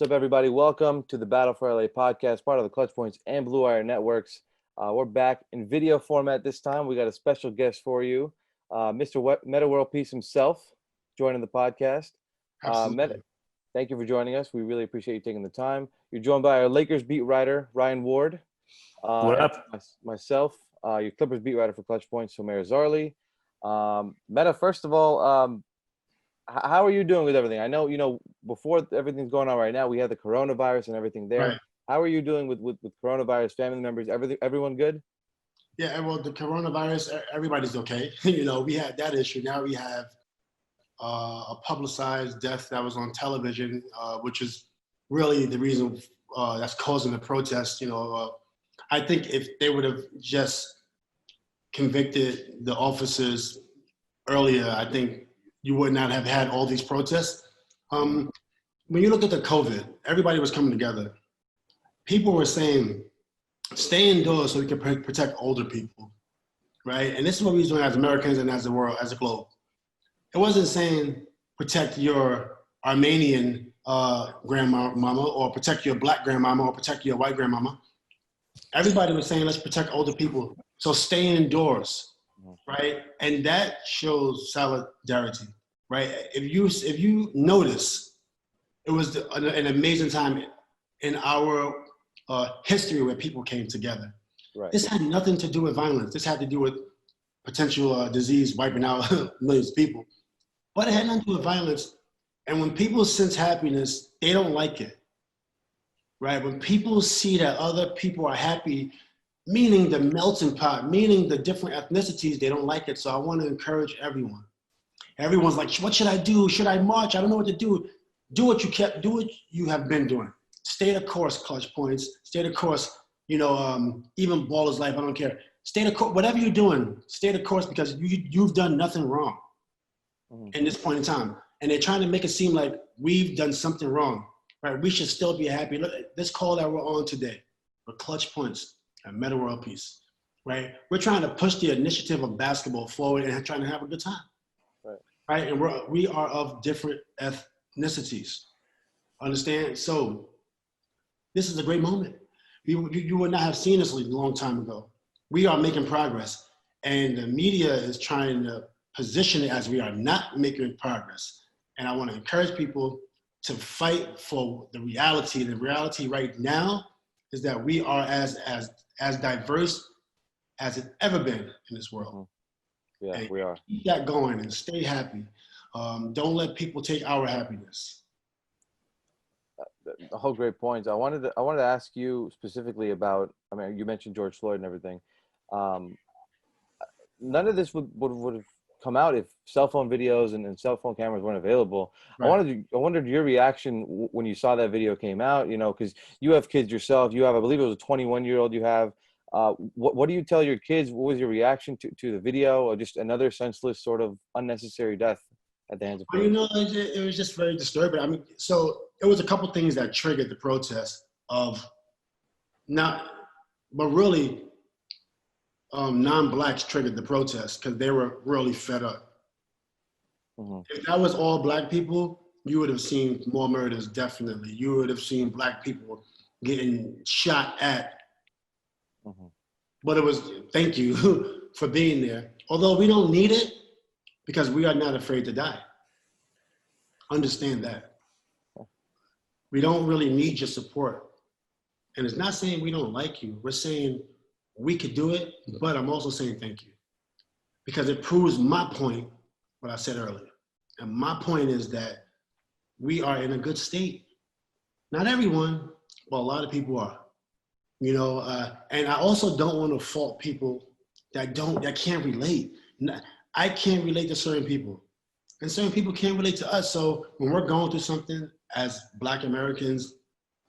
What's up, everybody? Welcome to the Battle for LA podcast, part of the ClutchPoints and Blue Wire Networks. We're back in video format this time. We got a special guest for you, Mr. Metta World Peace himself, joining the podcast. Metta, thank you for joining us. We really appreciate you taking the time. You're joined by our Lakers beat writer, Ryan Ward. What up? Myself, your Clippers beat writer for ClutchPoints, Azarly. Metta, first of all, how are you doing with everything? I know, before everything's going on right now, we have the coronavirus and everything there. Right. How are you doing with coronavirus, family members, everyone good? Yeah, well, the coronavirus, everybody's okay. We had that issue. Now we have a publicized death that was on television, which is really the reason that's causing the protest. I think if they would have just convicted the officers earlier, I think you would not have had all these protests. When you look at the COVID, everybody was coming together. People were saying, stay indoors so we can protect older people, right? And this is what we was doing as Americans and as the world, as a globe. It wasn't saying protect your Armenian grandmama or protect your black grandmama or protect your white grandmama. Everybody was saying, let's protect older people. So stay indoors. Right, and that shows solidarity, right? If you notice, it was an amazing time in our history where people came together. Right. This had nothing to do with violence. This had to do with potential disease wiping out millions of people, but it had nothing to do with violence. And when people sense happiness, they don't like it, right? When people see that other people are happy, meaning the melting pot, meaning the different ethnicities, they don't like it. So I want to encourage everyone. Everyone's like, what should I do? Should I march? I don't know what to do. Do what you have been doing. Stay the course, ClutchPoints. Stay the course, even Baller's Life, I don't care. Stay the course, whatever you're doing, stay the course because you've done nothing wrong in this point in time. And they're trying to make it seem like we've done something wrong, right? We should still be happy. Look, this call that we're on today, for ClutchPoints and Metta World Peace, right? We're trying to push the initiative of basketball forward and trying to have a good time, right? And we are of different ethnicities, understand? So this is a great moment. You would not have seen this a long time ago. We are making progress, and the media is trying to position it as we are not making progress. And I want to encourage people to fight for the reality. The reality right now is that we are as diverse as it's ever been in this world. Yeah, and we are. Keep that going and stay happy. Don't let people take our happiness. A whole great points. I wanted to ask you specifically about. I mean, you mentioned George Floyd and everything. None of this would have come out if cell phone videos and cell phone cameras weren't available. Right. I wondered your reaction when you saw that video came out, because you have kids yourself. You have, I believe it was a 21-year-old you have. What do you tell your kids? What was your reaction to the video, or just another senseless sort of unnecessary death at the hands of police? It was just very disturbing. I mean, so it was a couple things that triggered the protest really non-blacks triggered the protest because they were really fed up. If that was all black people, you would have seen more murders, definitely. You would have seen black people getting shot at. But it was, thank you for being there. Although we don't need it because we are not afraid to die. Understand that. We don't really need your support. And it's not saying we don't like you. We're saying we could do it, but I'm also saying thank you. Because it proves my point, what I said earlier. And my point is that we are in a good state. Not everyone, but a lot of people are. And I also don't want to fault people that can't relate. I can't relate to certain people. And certain people can't relate to us. So when we're going through something as Black Americans,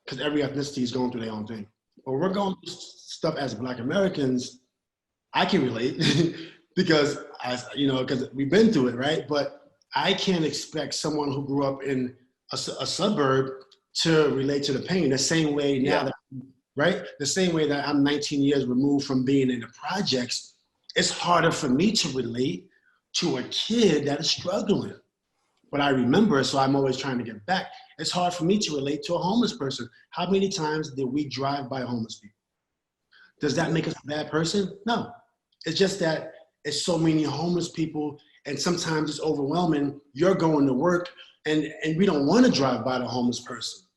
because every ethnicity is going through their own thing. But we're going through stuff as Black Americans, I can relate because because we've been through it, right? But I can't expect someone who grew up in a suburb to relate to the pain the same way now, right? The same way that I'm 19 years removed from being in the projects, it's harder for me to relate to a kid that is struggling. but I remember, so I'm always trying to get back. It's hard for me to relate to a homeless person. How many times did we drive by homeless people? Does that make us a bad person? No. It's just that it's so many homeless people, and sometimes it's overwhelming. You're going to work, and we don't want to drive by the homeless person.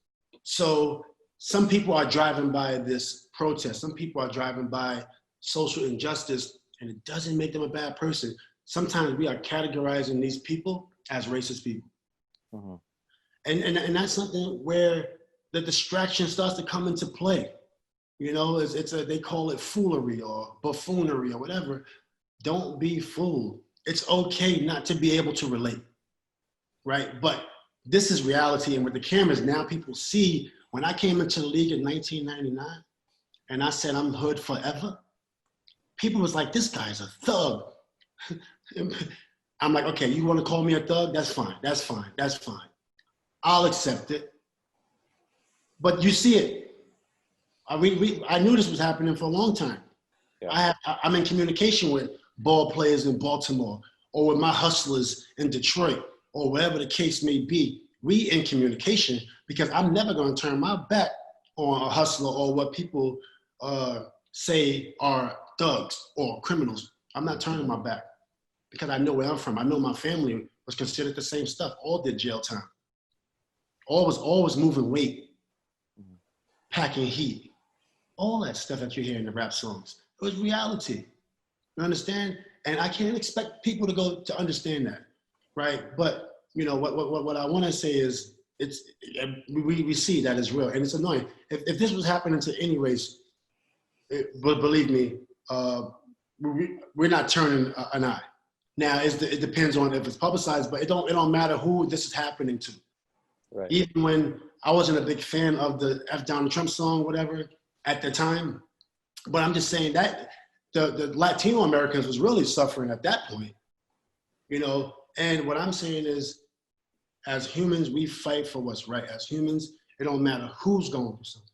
So some people are driving by this protest. Some people are driving by social injustice, and it doesn't make them a bad person. Sometimes we are categorizing these people as racist people. Mm-hmm. And that's something where the distraction starts to come into play. You know, they call it foolery or buffoonery or whatever. Don't be fooled. It's okay not to be able to relate, right? But this is reality, and with the cameras, now people see. When I came into the league in 1999, and I said I'm hood forever, people was like, this guy's a thug. I'm like, okay, you want to call me a thug? That's fine, that's fine, that's fine. I'll accept it. But you see it. I knew this was happening for a long time. Yeah. I'm in communication with ball players in Baltimore, or with my hustlers in Detroit, or wherever the case may be. We in communication, because I'm never going to turn my back on a hustler or what people say are thugs or criminals. I'm not turning my back, because I know where I'm from. I know my family was considered the same stuff. All did jail time. All was moving weight, packing heat, all that stuff that you hear in the rap songs. It was reality. You understand? And I can't expect people to understand that, right? But you know what I want to say is we see that is real, and it's annoying. If this was happening to any race, but believe me, we're not turning an eye. Now it depends on if it's publicized, but it don't matter who this is happening to. Right. Even when I wasn't a big fan of the F Donald Trump song, whatever, at the time, but I'm just saying that the Latino Americans was really suffering at that point, you know. And what I'm saying is, as humans, we fight for what's right. As humans, it don't matter who's going through something.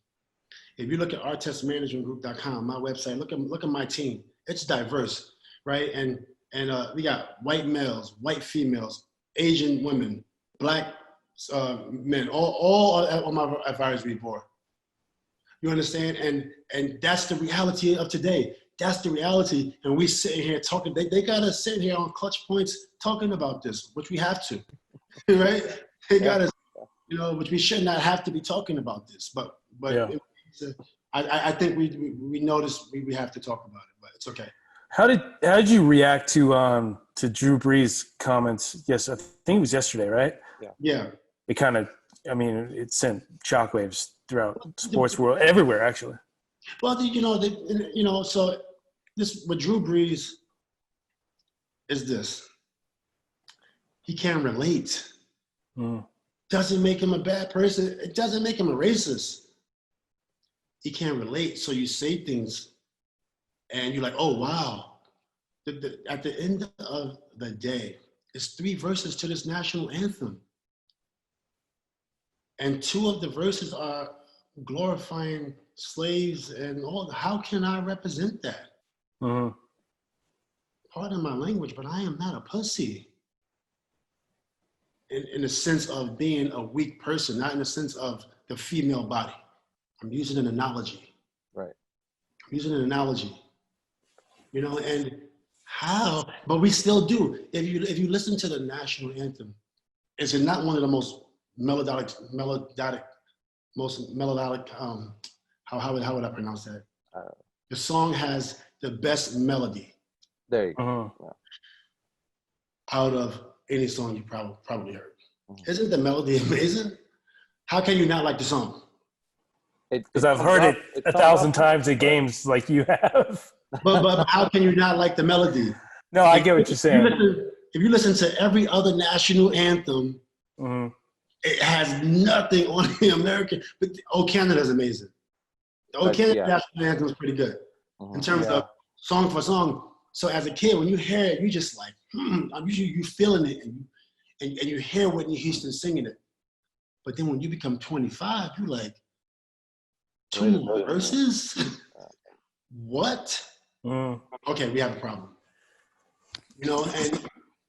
If you look at artistmanagementgroup.com, my website, look at my team. It's diverse, right? And we got white males, white females, Asian women, Black men, all on my advisory board. You understand? And that's the reality of today. That's the reality. And we sitting here talking, they got us sitting here on ClutchPoints talking about this, which we have to, right? They got us, you know, which we should not have to be talking about this. But yeah. I think we notice we have to talk about it, but it's okay. How did you react to Drew Brees' comments? Yes, I think it was yesterday, right? Yeah. It kind of, I mean, it sent shockwaves throughout sports world, everywhere actually. Well, so this with Drew Brees is this. He can't relate. Doesn't make him a bad person. It doesn't make him a racist. He can't relate. So you say things and you're like, oh, wow. At the end of the day, it's 3 verses to this national anthem. And 2 of the verses are glorifying slaves and all. How can I represent that? Pardon my language, but I am not a pussy. In the sense of being a weak person, not in the sense of the female body. I'm using an analogy. Right. I'm using an analogy. You know, and how, but we still do. If you listen to the national anthem, is it not one of the most melodic, how would I pronounce that? The song has the best melody. There you go. Out of any song you probably heard. Isn't the melody amazing? How can you not like the song? Because I've heard it 1,000 times at games like you have. But how can you not like the melody? No, I get what you're saying. If you listen to every other national anthem, it has nothing on the American. But "Oh Canada" is amazing. The "Oh Canada" national anthem is pretty good in terms of song for song. So as a kid, when you hear it, you just like, you feeling it, and you hear Whitney Houston singing it. But then when you become 25, you're like, 2 more verses? What? Okay, we have a problem. You know,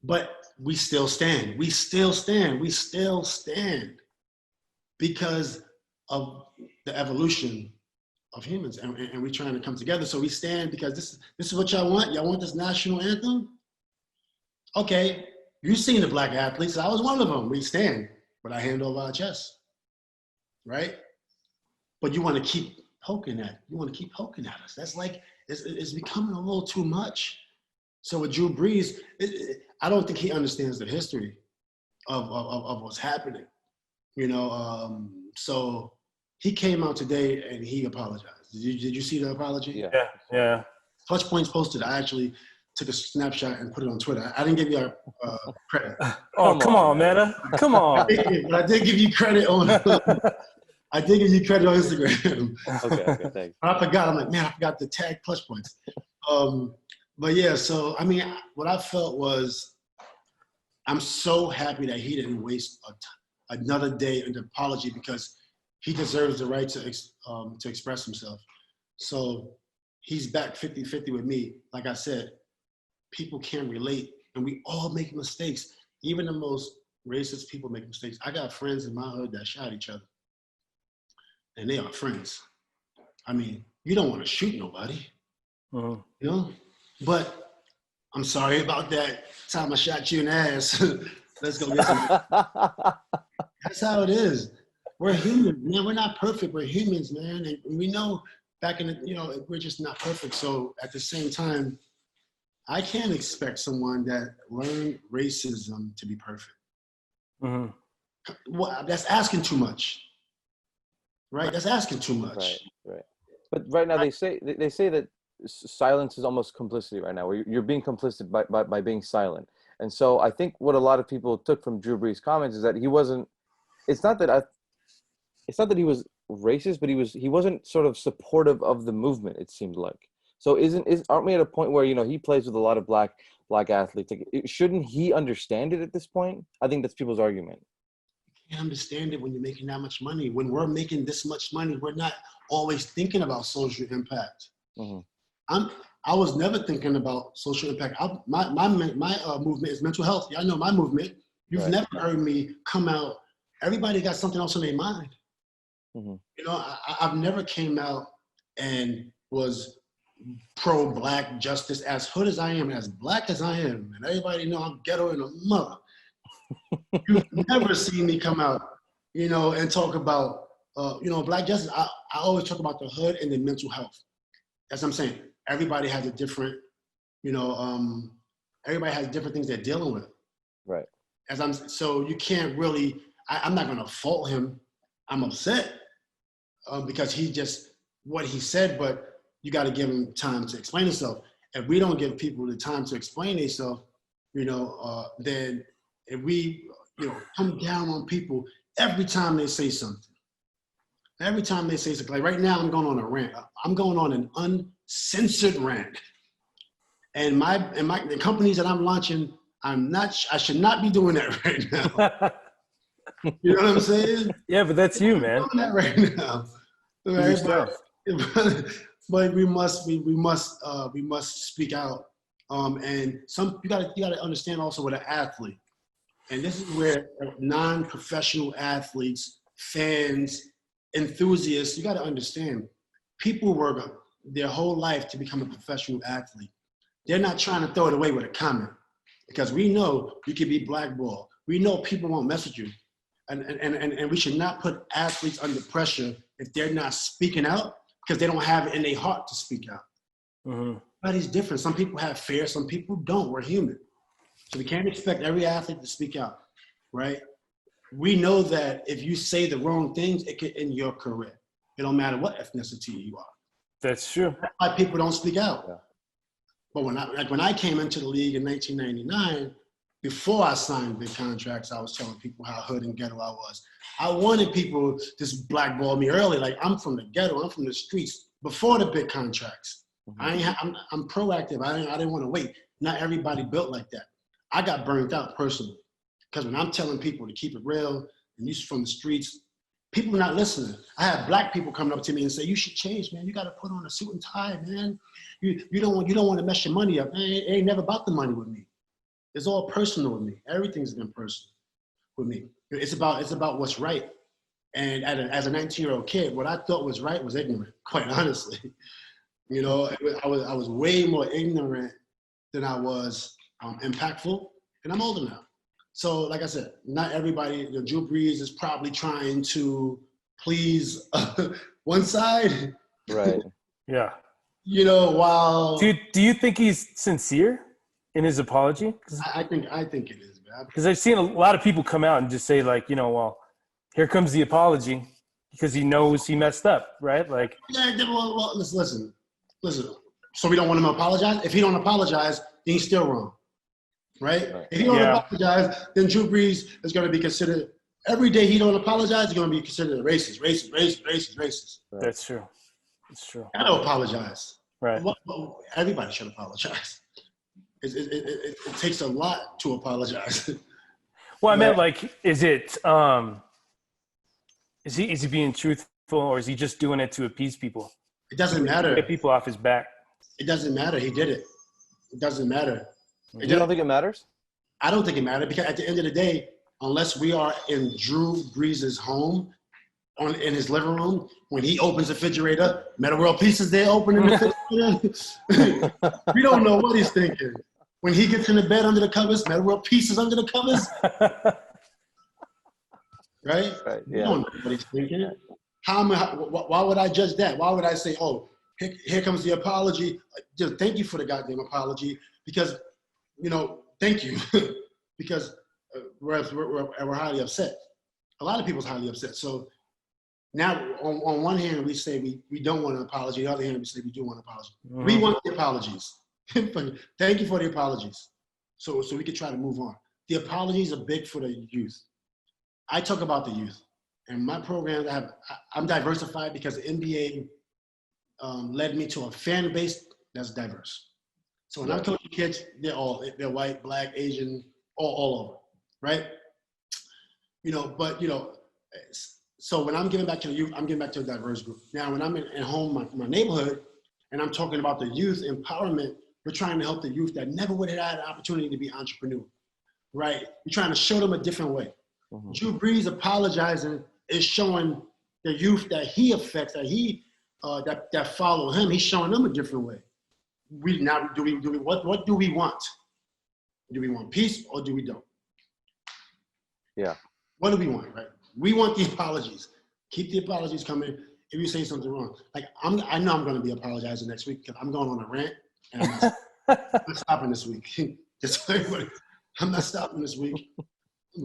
but we still stand. We still stand. We still stand because of the evolution of humans, and we're trying to come together. So we stand because this is what y'all want. Y'all want this national anthem? Okay, you've seen the black athletes. I was one of them. We stand, but I hand over our chest, right? But you want to keep poking at. You want to keep poking at us. That's like it's becoming a little too much. So with Drew Brees, I don't think he understands the history of what's happening. You know, so he came out today and he apologized. Did you see the apology? Yeah. ClutchPoints posted. I actually took a snapshot and put it on Twitter. I didn't give you credit. Oh, come on, Metta. Come on. But I did give you credit on. I did give you credit on Instagram. Okay, thanks. I forgot. I'm like, man, I forgot to tag ClutchPoints. But yeah, so I mean, what I felt was, I'm so happy that he didn't waste another day in the apology, because he deserves the right to express himself. So he's back 50-50 with me. Like I said, people can relate, and we all make mistakes. Even the most racist people make mistakes. I got friends in my hood that shot each other, and they are friends. I mean, you don't want to shoot nobody, you know? But I'm sorry about that time I shot you in the ass. Let's go get some. That's how it is. We're human, man. We're not perfect. We're humans, man. And we know back in the, you know, we're just not perfect. So at the same time, I can't expect someone that learned racism to be perfect. Well, that's asking too much, right? That's asking too much. Right. But right now they say that silence is almost complicity right now, where you're being complicit by being silent. And so I think what a lot of people took from Drew Brees' comments is that he wasn't. It's not that he was racist, but he wasn't sort of supportive of the movement. It seemed like. So aren't we at a point where, you know, he plays with a lot of black athletes? Like, shouldn't he understand it at this point? I think that's people's argument. You can't understand it when you're making that much money. When we're making this much money, we're not always thinking about social impact. I was never thinking about social impact. My movement is mental health. Y'all know my movement. You've never heard me come out. Everybody got something else on their mind. You know, I've never came out and was pro-black justice, as hood as I am, as black as I am, and everybody know I'm ghetto in a mother. You've never seen me come out, you know, and talk about, you know, black justice. I always talk about the hood and the mental health. That's what I'm saying. Everybody has a different, you know, everybody has different things they're dealing with. Right. So you can't really, I'm not gonna fault him. I'm upset because he just, what he said, but you gotta give him time to explain himself. If we don't give people the time to explain themselves, you know, then if we, you know, come down on people every time they say something. Every time they say something, like right now I'm going on a rant. I'm going on an uncensored rant. And the companies that I'm launching, I should not be doing that right now. You know what I'm saying? Yeah, but that's you, man. I'm doing that right now. Right? But we must speak out. And you gotta understand also with an athlete. And this is where non-professional athletes, fans, enthusiasts, you got to understand, people work their whole life to become a professional athlete. They're not trying to throw it away with a comment, because we know you can be blackballed. We know people won't mess with you. And we should not put athletes under pressure if they're not speaking out, because they don't have it in their heart to speak out. Everybody's different. Some people have fear, some people don't. We're human. So we can't expect every athlete to speak out, right? We know that if you say the wrong things, it could end your career. It don't matter what ethnicity you are. That's true. That's why people don't speak out. Yeah. But when I came into the league in 1999, before I signed big contracts, I was telling people how hood and ghetto I was. I wanted people to blackball me early. Like, I'm from the ghetto, I'm from the streets, before the big contracts. I'm proactive. I didn't want to wait. Not everybody built like that. I got burnt out personally, because when I'm telling people to keep it real and you're from the streets, people are not listening. I have black people coming up to me and say, "You should change, man. You got to put on a suit and tie, man. You don't want to mess your money up. Man, it ain't never about the money with me." It's all personal with me. Everything's been personal with me. It's about what's right. And as a 19-year-old kid, what I thought was right was ignorant, quite honestly. You know, I was way more ignorant than I was impactful, and I'm older now. So, like I said, not everybody. Drew Brees is probably trying to please one side. Right. Yeah. You know, while Do you think he's sincere in his apology? I think it is, man. Because I've seen a lot of people come out and just say, like, you know, well, here comes the apology because he knows he messed up, right? Like, Yeah, well, listen. So we don't want him to apologize. If he don't apologize, then he's still wrong, right? If he don't apologize, then Drew Brees is going to be considered. Every day he don't apologize, he's going to be considered a racist. Right. That's true. It's true. I don't apologize. Right. Well, everybody should apologize. It takes a lot to apologize. Well, I meant, like, is he being truthful, or is he just doing it to appease people? It doesn't matter. Get people off his back. It doesn't matter. He did it. It doesn't matter. You don't think it matters? I don't think it matters, because at the end of the day, unless we are in Drew Brees' home, in his living room, when he opens the refrigerator, Metta World Peace is there opening the refrigerator. We don't know what he's thinking. When he gets in the bed under the covers, Metta World Peace is under the covers. Right? Right. We Yeah. don't know what he's thinking. Why would I judge that? Why would I say, oh, here comes the apology. Just thank you for the goddamn apology, because, you know, thank you. Because we're highly upset. A lot of people's highly upset. So now, on one hand, we say we don't want an apology. On the other hand, we say we do want an apology. Mm-hmm. We want the apologies. Thank you for the apologies. So we could try to move on. The apologies are big for the youth. I talk about the youth. And my programs, I'm diversified because the NBA led me to a fan base that's diverse. So when I'm coaching kids, they're white, black, Asian, all over, right? You know, but, you know, so when I'm giving back to the youth, I'm giving back to a diverse group. Now, when I'm at home, my neighborhood, and I'm talking about the youth empowerment, we're trying to help the youth that never would have had an opportunity to be entrepreneur, right? We're trying to show them a different way. Mm-hmm. Drew Brees apologizing is showing the youth that he affects, that follow him. He's showing them a different way. What do we want? Do we want peace or do we don't? Yeah. What do we want, right? We want the apologies. Keep the apologies coming. If you say something wrong, like I know I'm going to be apologizing next week because I'm going on a rant, and I'm not stopping this week. Just for everybody, I'm not stopping this week.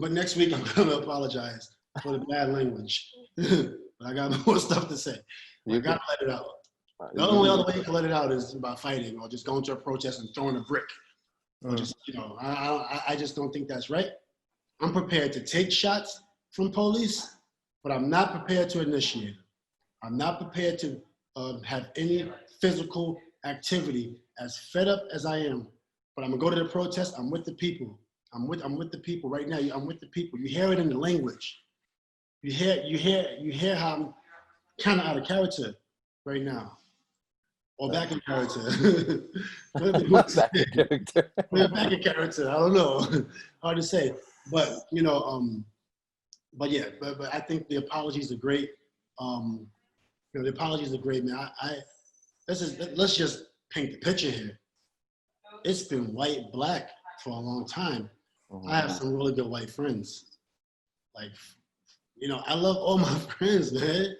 But next week I'm going to apologize for the bad language. But I got more stuff to say. I got to let it out. The only other way you can let it out is by fighting, or just going to a protest and throwing a brick. Or just, you know, I just don't think that's right. I'm prepared to take shots from police, but I'm not prepared to initiate them. I'm not prepared to have any physical activity. As fed up as I am, but I'm gonna go to the protest. I'm with the people. I'm with the people right now. I'm with the people. You hear it in the language. You hear how I'm kind of out of character right now, or back in character. Back in character. Back in character. I don't know. Hard to say, but you know, but yeah, but I think the apologies are great. You know, the apologies are great, man. Let's just paint the picture here. It's been white, black for a long time. Mm-hmm. I have some really good white friends. Like, you know, I love all my friends, man.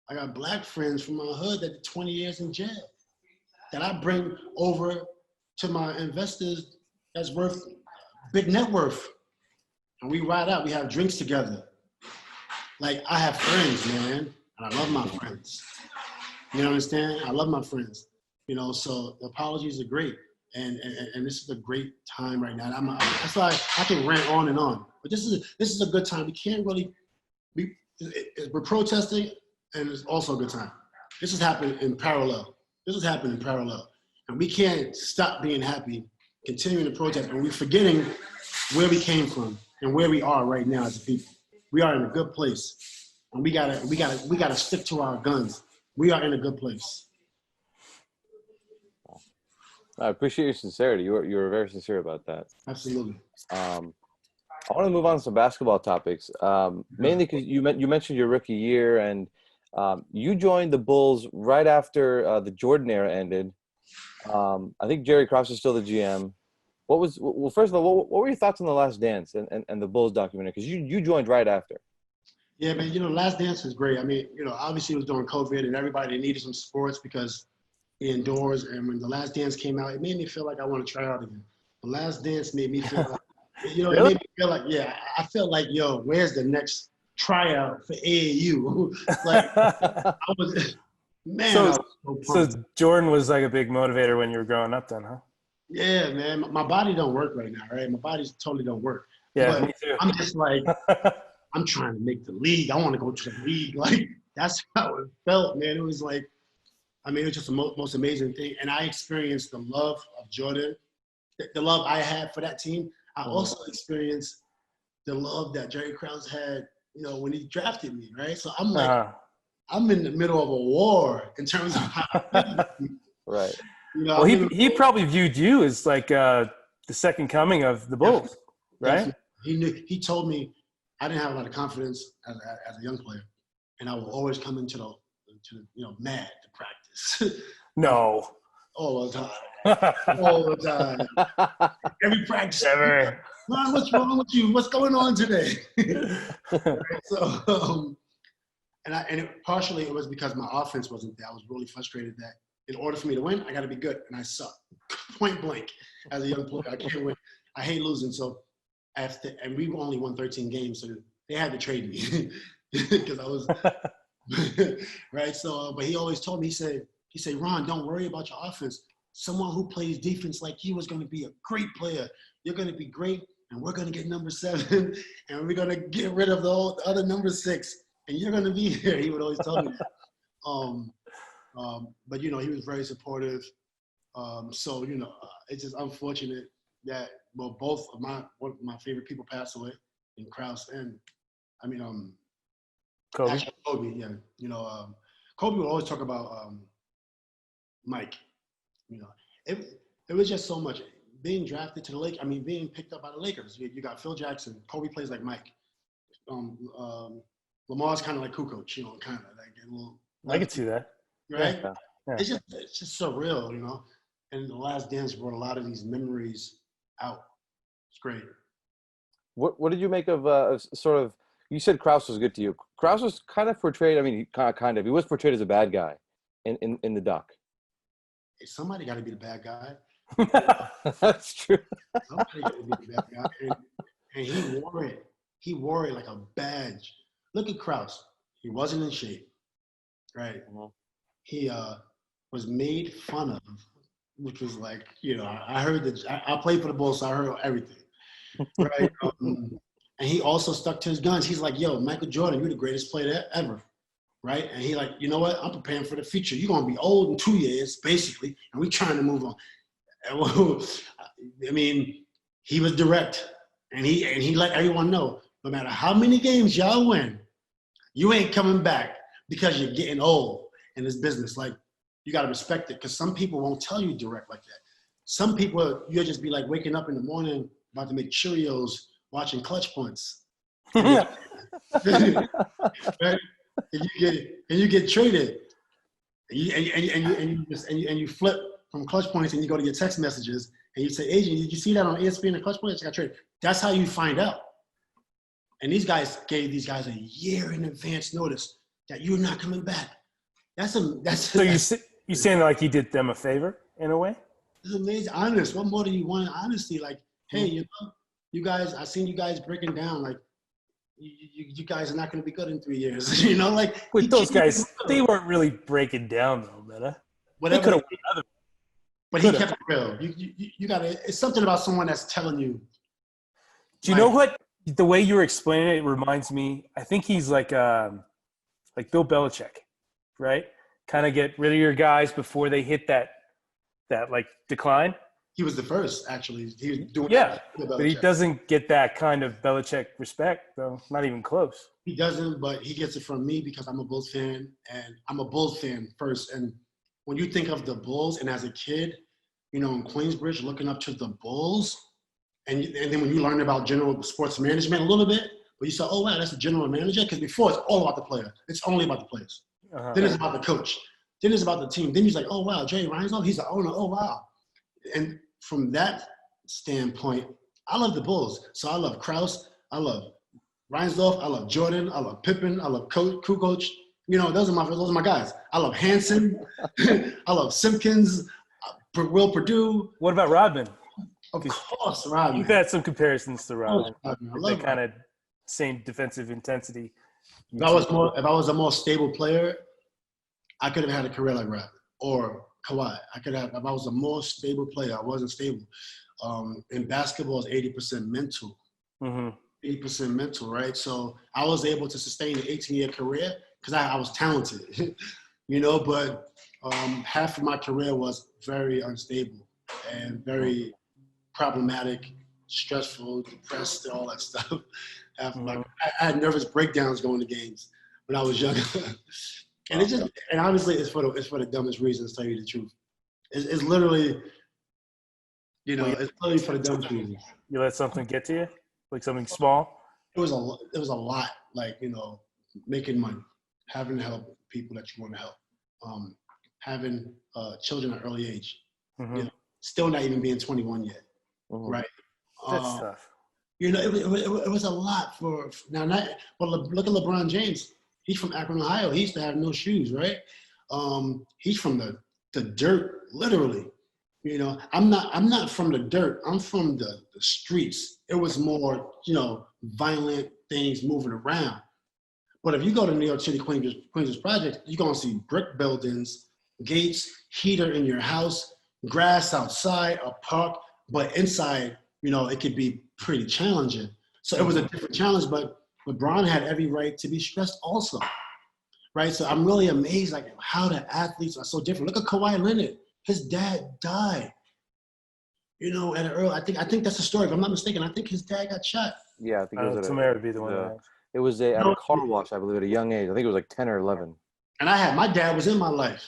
I got black friends from my hood that did 20 years in jail that I bring over to my investors that's worth big net worth. And we ride out, we have drinks together. Like, I have friends, man, and I love my friends. You know what I'm saying? I love my friends. You know, so the apologies are great. And this is a great time right now. That's why I can rant on and on. But this is a good time. We can't really, we're protesting, and it's also a good time. This is happening in parallel. And we can't stop being happy, continuing to protest, and we're forgetting where we came from and where we are right now as a people. We are in a good place, and we gotta stick to our guns. We are in a good place. I appreciate your sincerity. You were very sincere about that. Absolutely. Um, I want to move on to some basketball topics, mainly because you mentioned your rookie year, and you joined the Bulls right after the Jordan era ended. I think Jerry Krause is still the GM. Well, first of all, what were your thoughts on The Last Dance and the Bulls documentary? Because you joined right after. Yeah, man, Last Dance was great. I mean, obviously it was during COVID and everybody needed some sports because indoors. And when The Last Dance came out, it made me feel like I want to try out again. The Last Dance made me feel like, it Really? made me feel like, yeah, I felt like, yo, where's the next tryout for AAU? Like, I was, man, I So, was so so pumped. Jordan was like a big motivator when you were growing up, then, huh? Yeah, man, my body don't work right now, right? My body's totally don't work. Yeah, But me too. I'm just like, I'm trying to make the league. I want to go to the league. Like, that's how it felt, man. It was like, I mean, it was just the most amazing thing. And I experienced the love of Jordan, the love I had for that team. I also experienced the love that Jerry Krause had, when he drafted me, right? So I'm like, Uh-huh. I'm in the middle of a war in terms of how I feel. Right. Well, I'm in the he probably viewed you as like the second coming of the Bulls, right? definitely. He told me I didn't have a lot of confidence as a young player, and I will always come into the mad to practice. No. All the time. All the time. Every practice. Never. Ron, what's wrong with you? What's going on today? So, partially it was because my offense wasn't there. I was really frustrated that in order for me to win, I got to be good, and I suck. Point blank, as a young player, I can't win. I hate losing, so and we only won 13 games, so they had to trade me because I was right. So, but he always told me, he said, Ron, don't worry about your offense. Someone who plays defense like you is going to be a great player. You're going to be great, and we're going to get number 7, and we're going to get rid of the other number 6, and you're going to be here. He would always tell me that. But he was very supportive. So it's just unfortunate that both of one of my favorite people passed away, in Krause and Kobe. actually Kobe. Yeah, Kobe would always talk about Mike. It was just so much being drafted to the Lakers. I mean, being picked up by the Lakers. You got Phil Jackson. Kobe plays like Mike. Lamar's kind of like Kukoc, kind of like a little. I could see that. Right? Yeah. It's just surreal, And The Last Dance brought a lot of these memories out. It's great. What did you make of sort of? You said Krause was good to you. Krause was kind of portrayed. I mean, he was portrayed as a bad guy in the doc. Hey, somebody got to be the bad guy. That's true. Somebody got to be the bad guy, and he wore it. He wore it like a badge. Look at Krause. He wasn't in shape, right? Mm-hmm. He was made fun of, which was like, I heard that I played for the Bulls, so I heard everything, right? And he also stuck to his guns. He's like, yo, Michael Jordan, you're the greatest player ever, right? And he like, you know what? I'm preparing for the future. You're going to be old in 2 years, basically, and we're trying to move on. I mean, he was direct, and he let everyone know, no matter how many games y'all win, you ain't coming back because you're getting old in this business. Like, you got to respect it, because some people won't tell you direct like that. Some people, you'll just be like waking up in the morning about to make Cheerios, watching ClutchPoints. Right? And you get traded, and you flip from ClutchPoints, and you go to your text messages, and you say, "Agent, did you see that on ESPN and ClutchPoints? I got traded." That's how you find out. And these guys gave these guys a year in advance notice that you're not coming back. So you saying like he did them a favor in a way? It's amazing. Honest. What more do you want? Honesty. Like, hey, you guys, I seen you guys breaking down. Like, you guys are not going to be good in 3 years. Like with those guys, they weren't really breaking down though, Metta. They could have won another. But he kept it real. You got to. It's something about someone that's telling you. Do you know what? The way you were explaining it reminds me. I think he's like Bill Belichick, right? Kind of get rid of your guys before they hit that like decline. He was the first, actually. He was doing but he doesn't get that kind of Belichick respect, though. Not even close. He doesn't, but he gets it from me because I'm a Bulls fan, and I'm a Bulls fan first. And when you think of the Bulls, and as a kid, you know, in Queensbridge, looking up to the Bulls. And then when you learn about general sports management a little bit, but you say, oh, wow, that's a general manager. Because before, it's all about the player. It's only about the players. Then it's about the coach. Then it's about the team. Then he's like, oh, wow, Jay Reinsdorf, he's the owner. Oh, wow. And from that standpoint, I love the Bulls. So I love Krause. I love Reinsdorf. I love Jordan. I love Pippen. I love Kukoc. You know, those are my guys. I love Hanson. I love Simpkins. Will Purdue. What about Rodman? Of course, Rodman. You've had some comparisons to Rodman. I love that kind of same defensive intensity. If I was a more stable player, I could have had a career like Rodman or Kawhi. If I was a more stable player, I wasn't stable. In basketball, it's 80% mental. 80% mental, right? So I was able to sustain an 18-year career because I was talented, you know, but half of my career was very unstable and very problematic, stressful, depressed, all that stuff. I had nervous breakdowns going to games when I was younger. And obviously it's for the dumbest reasons, to tell you the truth. It's literally, you know, it's literally for the dumbest reasons. You let something get to you? Like something small? It was a lot, like, you know, making money, having to help people that you want to help, having children at an early age, you know, still not even being 21 yet, right? That's tough. You know, it was a lot for now. But look at LeBron James. He's from Akron, Ohio. He used to have no shoes, right? He's from the dirt, literally. You know, I'm not from the dirt. I'm from the streets. It was more, you know, violent things moving around. But if you go to New York City, Queens Project, you're gonna see brick buildings, gates, heater in your house, grass outside, a park, but inside, you know, it could be pretty challenging. So it was a different challenge, but LeBron had every right to be stressed also, right? So I'm really amazed, like, how the athletes are so different. Look at Kawhi Leonard. His dad died, you know, at an early. I think that's the story. If I'm not mistaken, I think his dad got shot. Yeah, I think it was Tamara would be the one. It was at a car wash, I believe, at a young age. I think it was like 10 or 11. And my dad was in my life,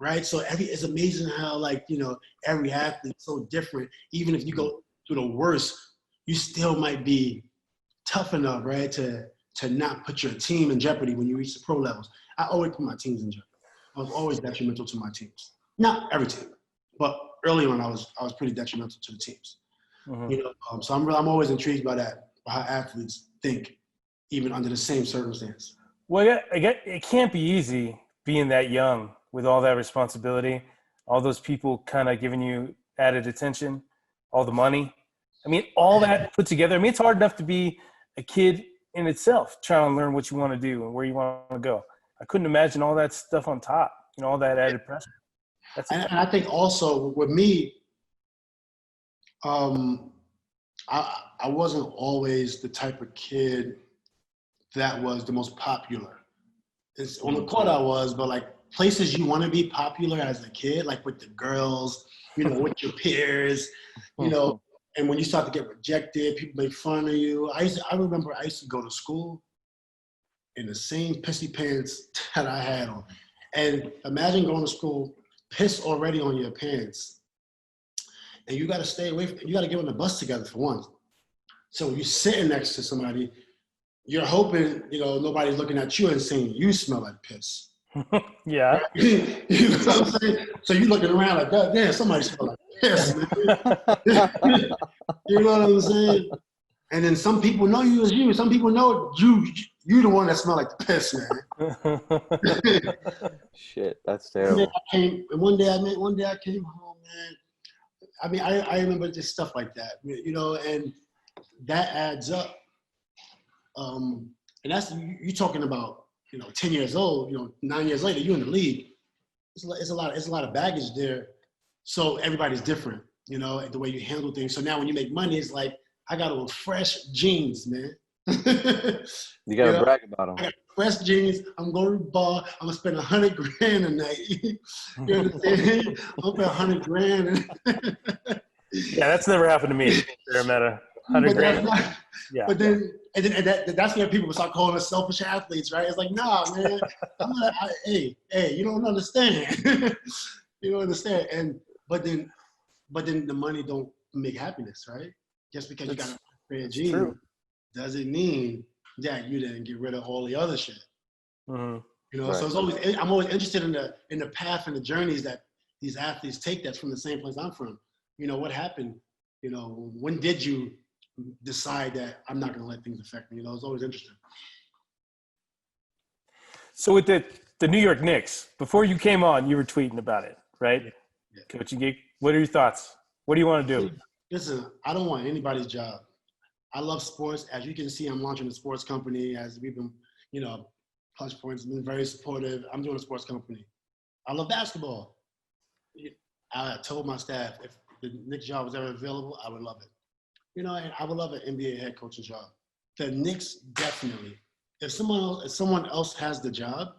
right? So it's amazing how, like, you know, every athlete's so different. Even if you go through the worst, you still might be tough enough, right, to not put your team in jeopardy when you reach the pro levels. I always put my teams in jeopardy. I was always detrimental to my teams. Not every team, but early on, I was pretty detrimental to the teams. You know, so I'm always intrigued by that, by how athletes think, even under the same circumstance. Well, it can't be easy being that young with all that responsibility, all those people kind of giving you added attention, all the money. I mean, all that put together. I mean, it's hard enough to be a kid in itself, trying to learn what you want to do and where you want to go. I couldn't imagine all that stuff on top, you know, all that added pressure. And I think also with me, I wasn't always the type of kid that was the most popular. On the court I was, but like places you want to be popular as a kid, like with the girls, you know, with your peers, you know, and when you start to get rejected, people make fun of you. I remember I used to go to school in the same pissy pants that I had on. And imagine going to school, piss already on your pants, and you got to stay away you got to get on the bus together for one. So when you're sitting next to somebody, you're hoping, you know, nobody's looking at you and saying you smell like piss. Yeah. You know what I'm saying? So you're looking around like, God damn, somebody smell like piss, man. You know what I'm saying? And then some people know you as you. Some people know you the one that smell like the piss, man. Shit, that's terrible. One day I came home, man. I mean, I remember just stuff like that, you know, and that adds up. And that's, you're talking about, you know, 10 years old, you know, 9 years later, you're in the league. It's a lot of baggage there. So everybody's different, you know, the way you handle things. So now when you make money, it's like, I got on fresh jeans, man. You gotta brag about them. I got fresh jeans. I'm going to the bar. I'm gonna spend $100 grand a night. You understand? I'm gonna spend $100 grand. Yeah, that's never happened to me. Metta. 100 grand. Yeah. But then, that's where people start calling us selfish athletes, right? It's like, nah, man. Hey, you don't understand. You don't understand. But then But then the money don't make happiness, right? Just because you got a pair of jeans true. doesn't mean that you didn't get rid of all the other shit. Mm-hmm. You know, Right. so I'm always interested in the path and the journeys that these athletes take that's from the same place I'm from. You know, what happened? You know, when did you decide that I'm not going to let things affect me? You know, it's always interesting. So with the New York Knicks, before you came on, you were tweeting about it, right? Yeah. Coaching gig. What are your thoughts? What do you want to do? Listen, I don't want anybody's job. I love sports. As you can see, I'm launching a sports company. As we've been, you know, ClutchPoints has been very supportive. I'm doing a sports company. I love basketball. I told my staff if the Knicks job was ever available, I would love it. You know, and I would love an NBA head coaching job. The Knicks, definitely. If someone else has the job,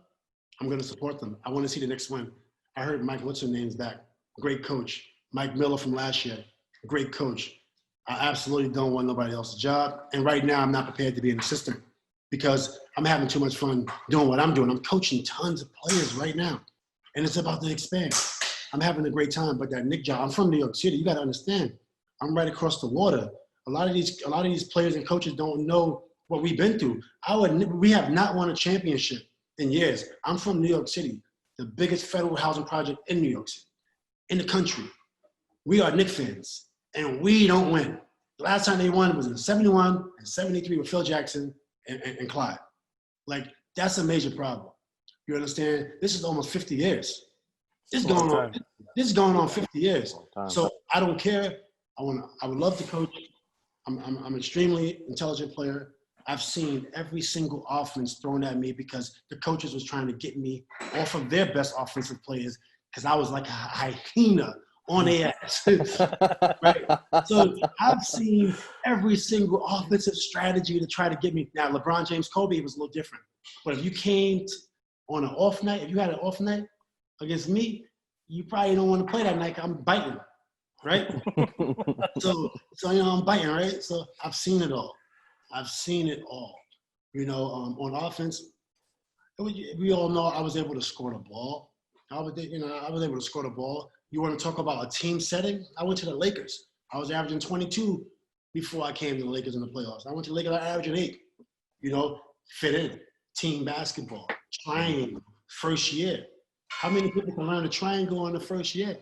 I'm going to support them. I want to see the Knicks win. I heard Mike, what's her name's back? Great coach. Mike Miller from last year, great coach. I absolutely don't want nobody else's job. And right now, I'm not prepared to be an assistant because I'm having too much fun doing what I'm doing. I'm coaching tons of players right now, and it's about to expand. I'm having a great time, but that Knick job, I'm from New York City. You got to understand, I'm right across the water. A lot of these players and coaches don't know what we've been through. We have not won a championship in years. I'm from New York City, the biggest federal housing project in New York City, in the country. We are Knicks fans, and we don't win. The last time they won was in 71 and 73 with Phil Jackson and Clyde. Like, that's a major problem. You understand? This is almost 50 years. This is going on 50 years. So I don't care. I would love to coach. I'm an extremely intelligent player. I've seen every single offense thrown at me because the coaches was trying to get me off of their best offensive players because I was like a hyena on their ass. Right? So I've seen every single offensive strategy to try to get me. Now, LeBron James, Kobe was a little different. But if you came on an off night, if you had an off night against me, you probably don't want to play that night. I'm biting, right? so you know, I'm biting, right? So I've seen it all. I've seen it all. You know, on offense, we all know I was able to score the ball. I was able to score the ball. You want to talk about a team setting? I went to the Lakers. I was averaging 22 before I came to the Lakers in the playoffs. I went to the Lakers, I averaging 8. You know, fit in, team basketball, triangle, first year. How many people can learn a triangle in the first year?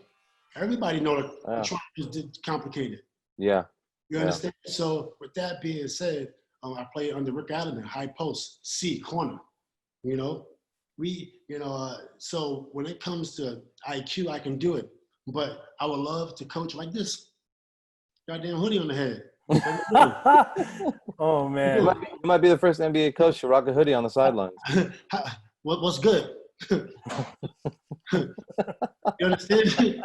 Everybody know that the triangle is complicated. Yeah. You understand? Yeah. So with that being said, I played under Rick Adderman, high post, C, corner. You know, so when it comes to IQ, I can do it. But I would love to coach like this. Goddamn hoodie on the head. Oh, man. You might be the first NBA coach to rock a hoodie on the sidelines. What's good? You understand?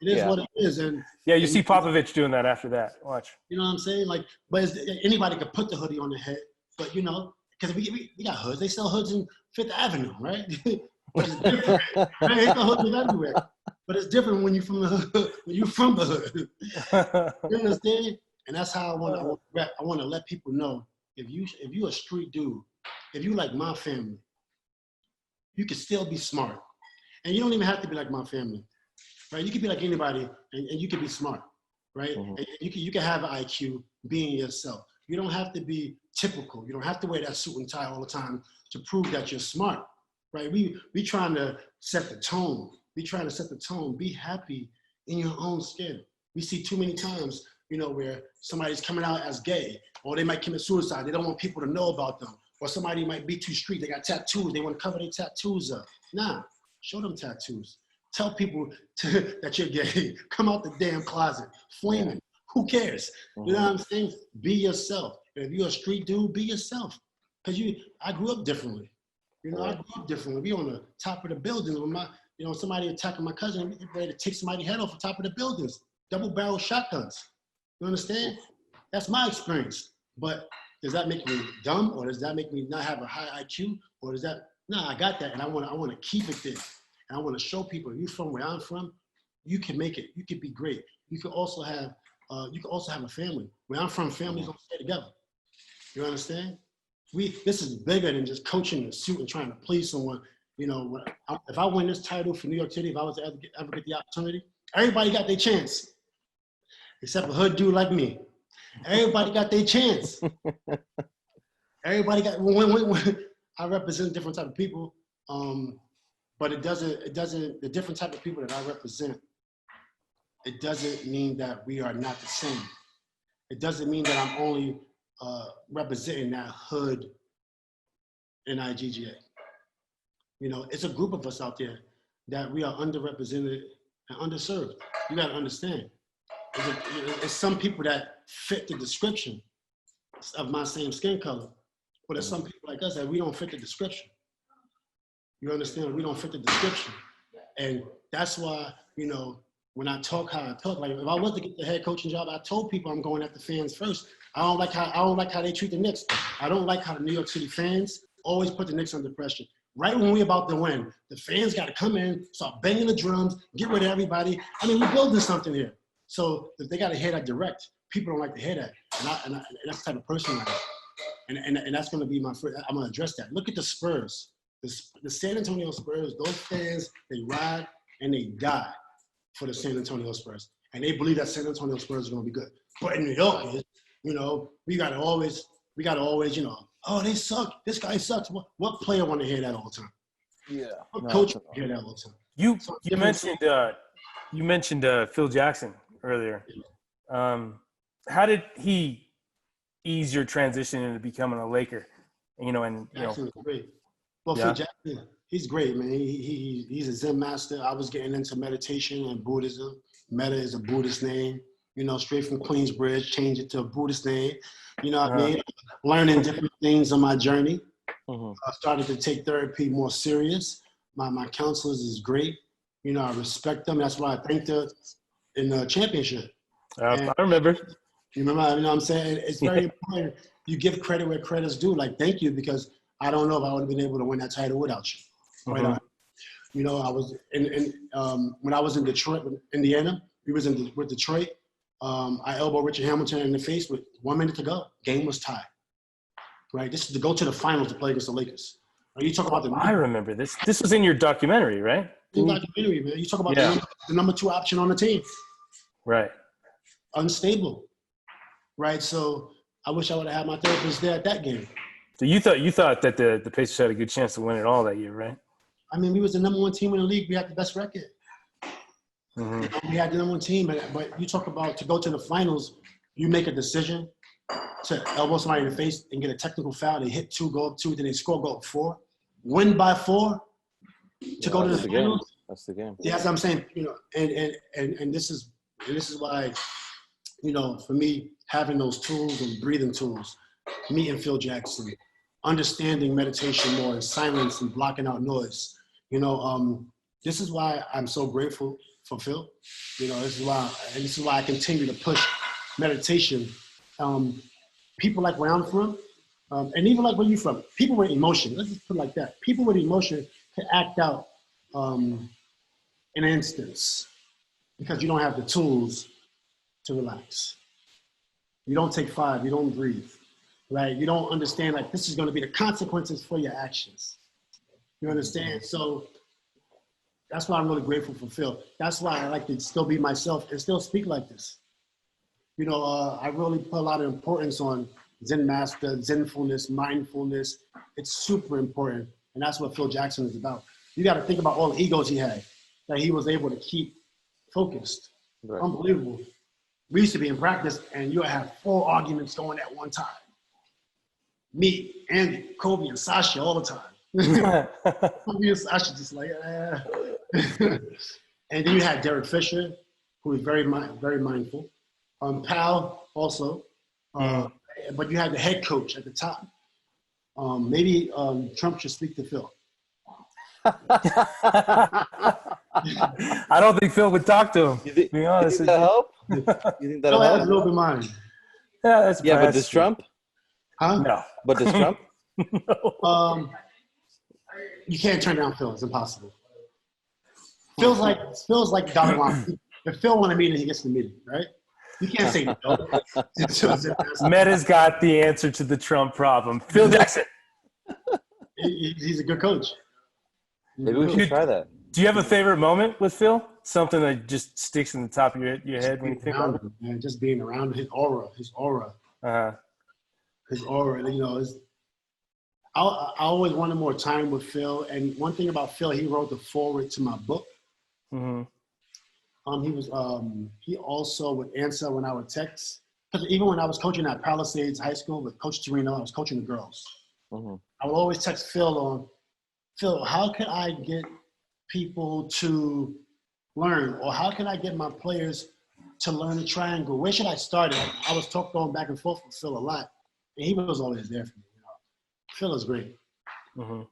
It is what it is. And yeah, you see Popovich doing that after that. Watch. You know what I'm saying? Like, but anybody could put the hoodie on their head. But, you know, because we got hoods. They sell hoods in Fifth Avenue, right? But it's different. Right? They sell hoods everywhere. But it's different when you're from the hood. When you're from the hood. You understand? And that's how I want to rap. I want to let people know if you a street dude, if you like my family, you can still be smart. And you don't even have to be like my family. Right? You can be like anybody and you can be smart. Right? Mm-hmm. And you can have an IQ being yourself. You don't have to be typical. You don't have to wear that suit and tie all the time to prove that you're smart. Right? We trying to set the tone. We trying to set the tone. Be happy in your own skin. We see too many times, you know, where somebody's coming out as gay, or they might commit suicide. They don't want people to know about them. Or somebody might be too street. They got tattoos. They want to cover their tattoos up. Nah, show them tattoos. Tell people that you're gay. Come out the damn closet. Flaming. Who cares? You know what I'm saying? Be yourself. If you're a street dude, be yourself. Because I grew up differently. You know, I grew up differently. We on the top of the buildings with somebody attacking my cousin. We ready to take somebody's head off the top of the buildings. Double barrel shotguns. You understand? That's my experience. But does that make me dumb, or does that make me not have a high IQ, or does that? Nah, I got that, and I want to keep it there, and I want to show people if you're from where I'm from, you can make it. You can be great. You can also have a family. Where I'm from, families don't stay together. You understand? This is bigger than just coaching a suit and trying to please someone. You know, if I win this title for New York City, if I was to ever get the opportunity, everybody got their chance. except a hood dude like me. Everybody got their chance. Everybody got, when I represent different type of people, but it doesn't, the different type of people that I represent, it doesn't mean that we are not the same. It doesn't mean that I'm only representing that hood in IGGA. You know, it's a group of us out there that we are underrepresented and underserved. You got to understand. It's some people that fit the description of my same skin color, but there's some people like us that we don't fit the description. You understand? We don't fit the description. And that's why, you know, when I talk how I talk, like if I was to get the head coaching job, I told people I'm going after fans first. I don't like how they treat the Knicks. I don't like how the New York City fans always put the Knicks under pressure. Right when we're about to win, the fans got to come in, start banging the drums, get rid of everybody. I mean, we're building something here. So if they got to hear that direct, people don't like to hear that. And that's the type of person I am. And that's going to be my first, I'm going to address that. Look at the Spurs. The San Antonio Spurs, those fans, they ride and they die for the San Antonio Spurs. And they believe that San Antonio Spurs are going to be good. But in New York, you know, we got to always, you know, oh, they suck. This guy sucks. What player want to hear that all the time? Yeah. What coach want to hear that all the time? You mentioned Phil Jackson earlier. How did he ease your transition into becoming a Laker? You know, and you Jackson's know, great. Well, Phil Jackson, he's great, man. He's a Zen master. I was getting into meditation and Buddhism. Metta is a Buddhist name. You know, straight from Queensbridge, change it to a Buddhist name. You know what I mean? Learning different things on my journey. I started to take therapy more serious. My counselors is great. You know, I respect them. That's why I thanked her in the championship. I remember. You remember, you know what I'm saying? It's very important. You give credit where credit's due. Like, thank you, because I don't know if I would have been able to win that title without you. Right? You know, I was when I was in Detroit, Indiana, we was with Detroit. I elbowed Richard Hamilton in the face with 1 minute to go. Game was tied. Right? This is to go to the finals to play against the Lakers. You talk about I remember this. This was in your documentary, right? Documentary, man. You talk about the number 2 option on the team. Right. Unstable. Right? So I wish I would have had my therapist there at that game. So you thought that the Pacers had a good chance to win it all that year, right? I mean, we was the number 1 team in the league. We had the best record. We had the number 1 team, but you talk about to go to the finals, you make a decision to elbow somebody in the face and get a technical foul. They hit 2, go up 2, then they score, go up 4. Win by 4 to go to the finals. That's the game. Yeah, that's what I'm saying. You know, and this is why, you know, for me, having those tools and breathing tools, meeting Phil Jackson, understanding meditation more and silence and blocking out noise. You know, this is why I'm so grateful for Phil. You know, this is why I continue to push meditation. People like where I'm from, and even like where you're from, people with emotion, let's just put it like that. People with emotion can act out in an instance because you don't have the tools to relax. You don't take 5, you don't breathe, right? You don't understand, like, this is gonna be the consequences for your actions. You understand? So that's why I'm really grateful for Phil. That's why I like to still be myself and still speak like this. You know, I really put a lot of importance on Zen master, Zenfulness, mindfulness. It's super important. And that's what Phil Jackson is about. You got to think about all the egos he had that he was able to keep focused. Right. Unbelievable. We used to be in practice and you would have 4 arguments going at one time. Me, Andy, Kobe, and Sasha all the time. Kobe and Sasha just like, And then you had Derek Fisher, who was very mindful. Powell also, but you had the head coach at the top. Maybe Trump should speak to Phil. I don't think Phil would talk to him. To be honest, you think that'll help? You think that'll help? Has an open mind. Yeah, that's but does Trump? Huh? No. But does Trump? No. You can't turn down Phil. It's impossible. Phil's like Donald Trump. If Phil wants a meeting, he gets the meeting, right? You can't say no. Metta's got the answer to the Trump problem. Phil Jackson. He's a good coach. Maybe we should try that. Do you have a favorite moment with Phil? something that just sticks in the top of your head when you think about it? Man, just being around his aura. Uh-huh. His aura, you know, I always wanted more time with Phil. And one thing about Phil, he wrote the foreword to my book. Mm-hmm. He also would answer when I would text. Because even when I was coaching at Palisades High School with Coach Torino, I was coaching the girls. Mm-hmm. I would always text Phil, how can I get people to learn? Or how can I get my players to learn the triangle? Where should I start? I was going back and forth with Phil a lot. And he was always there for me. You know. Phil is great. Mm-hmm.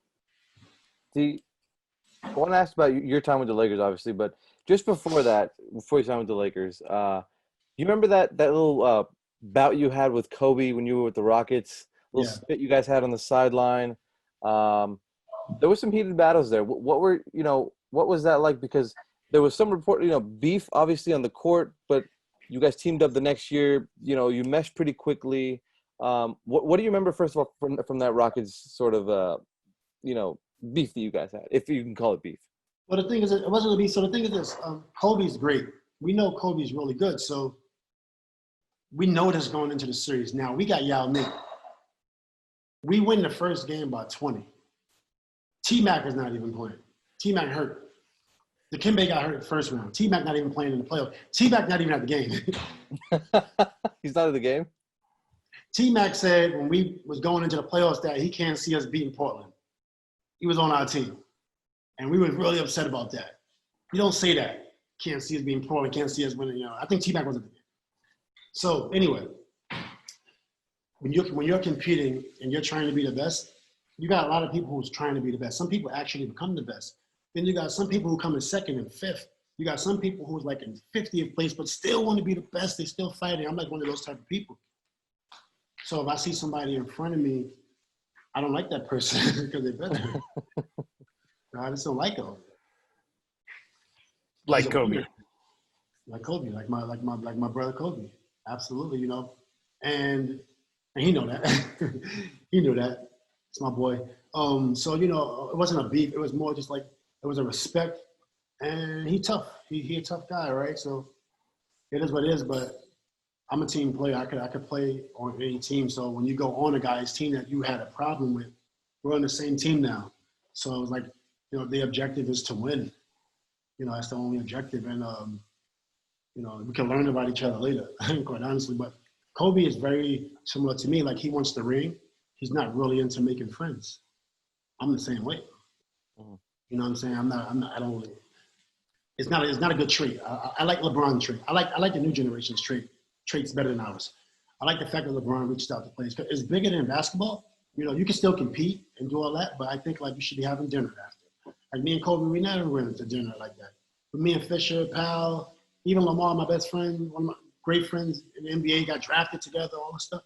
I want to ask about your time with the Lakers, obviously, but just before you signed with the Lakers, you remember that little bout you had with Kobe when you were with the Rockets? Little spit you guys had on the sideline. There was some heated battles there. What was that like? Because there was some report, beef obviously on the court, but you guys teamed up the next year. You meshed pretty quickly. What do you remember first of all from that Rockets sort of beef that you guys had, if you can call it beef? Well, the thing is, it wasn't a beef. So the thing is this: Kobe's great. We know Kobe's really good, so we know this going into the series. Now we got Yao Ming. We win the first game by 20. T-Mac is not even playing. T-Mac hurt. Dikembe got hurt first round. T-Mac not even playing in the playoffs. T-Mac not even at the game. He's not at the game? T-Mac said when we was going into the playoffs that he can't see us beating Portland. He was on our team. And we were really upset about that. You don't say that. Can't see us being Portland, can't see us winning. I think T-Mac was at the game. So anyway, when you're competing and you're trying to be the best, you got a lot of people who's trying to be the best. Some people actually become the best. Then you got some people who come in second and fifth. You got some people who's like in 50th place, but still want to be the best. They still fighting. I'm like one of those type of people. So if I see somebody in front of me, I don't like that person because they're better. I just don't like them. Like Kobe. Like Kobe, like my brother Kobe. Absolutely, And he know that. He knew that. It's my boy. So it wasn't a beef. It was more just like it was a respect. And he tough. He a tough guy, right? So it is what it is. But I'm a team player. I could play on any team. So when you go on a guy's team that you had a problem with, we're on the same team now. So it was like, the objective is to win. That's the only objective. And we can learn about each other later, quite honestly. But Kobe is very similar to me. Like he wants the ring. He's not really into making friends. I'm the same way. Mm-hmm. You know what I'm saying? I don't really. It's not a good trait. I like LeBron's trait. I like the new generation's traits better than ours. I like the fact that LeBron reached out to players. It's bigger than basketball. You can still compete and do all that, but I think like you should be having dinner after. Like me and Kobe, we never went to dinner like that. But me and Fisher, Pal, even Lamar, my best friend, one of my great friends in the NBA, got drafted together, all this stuff.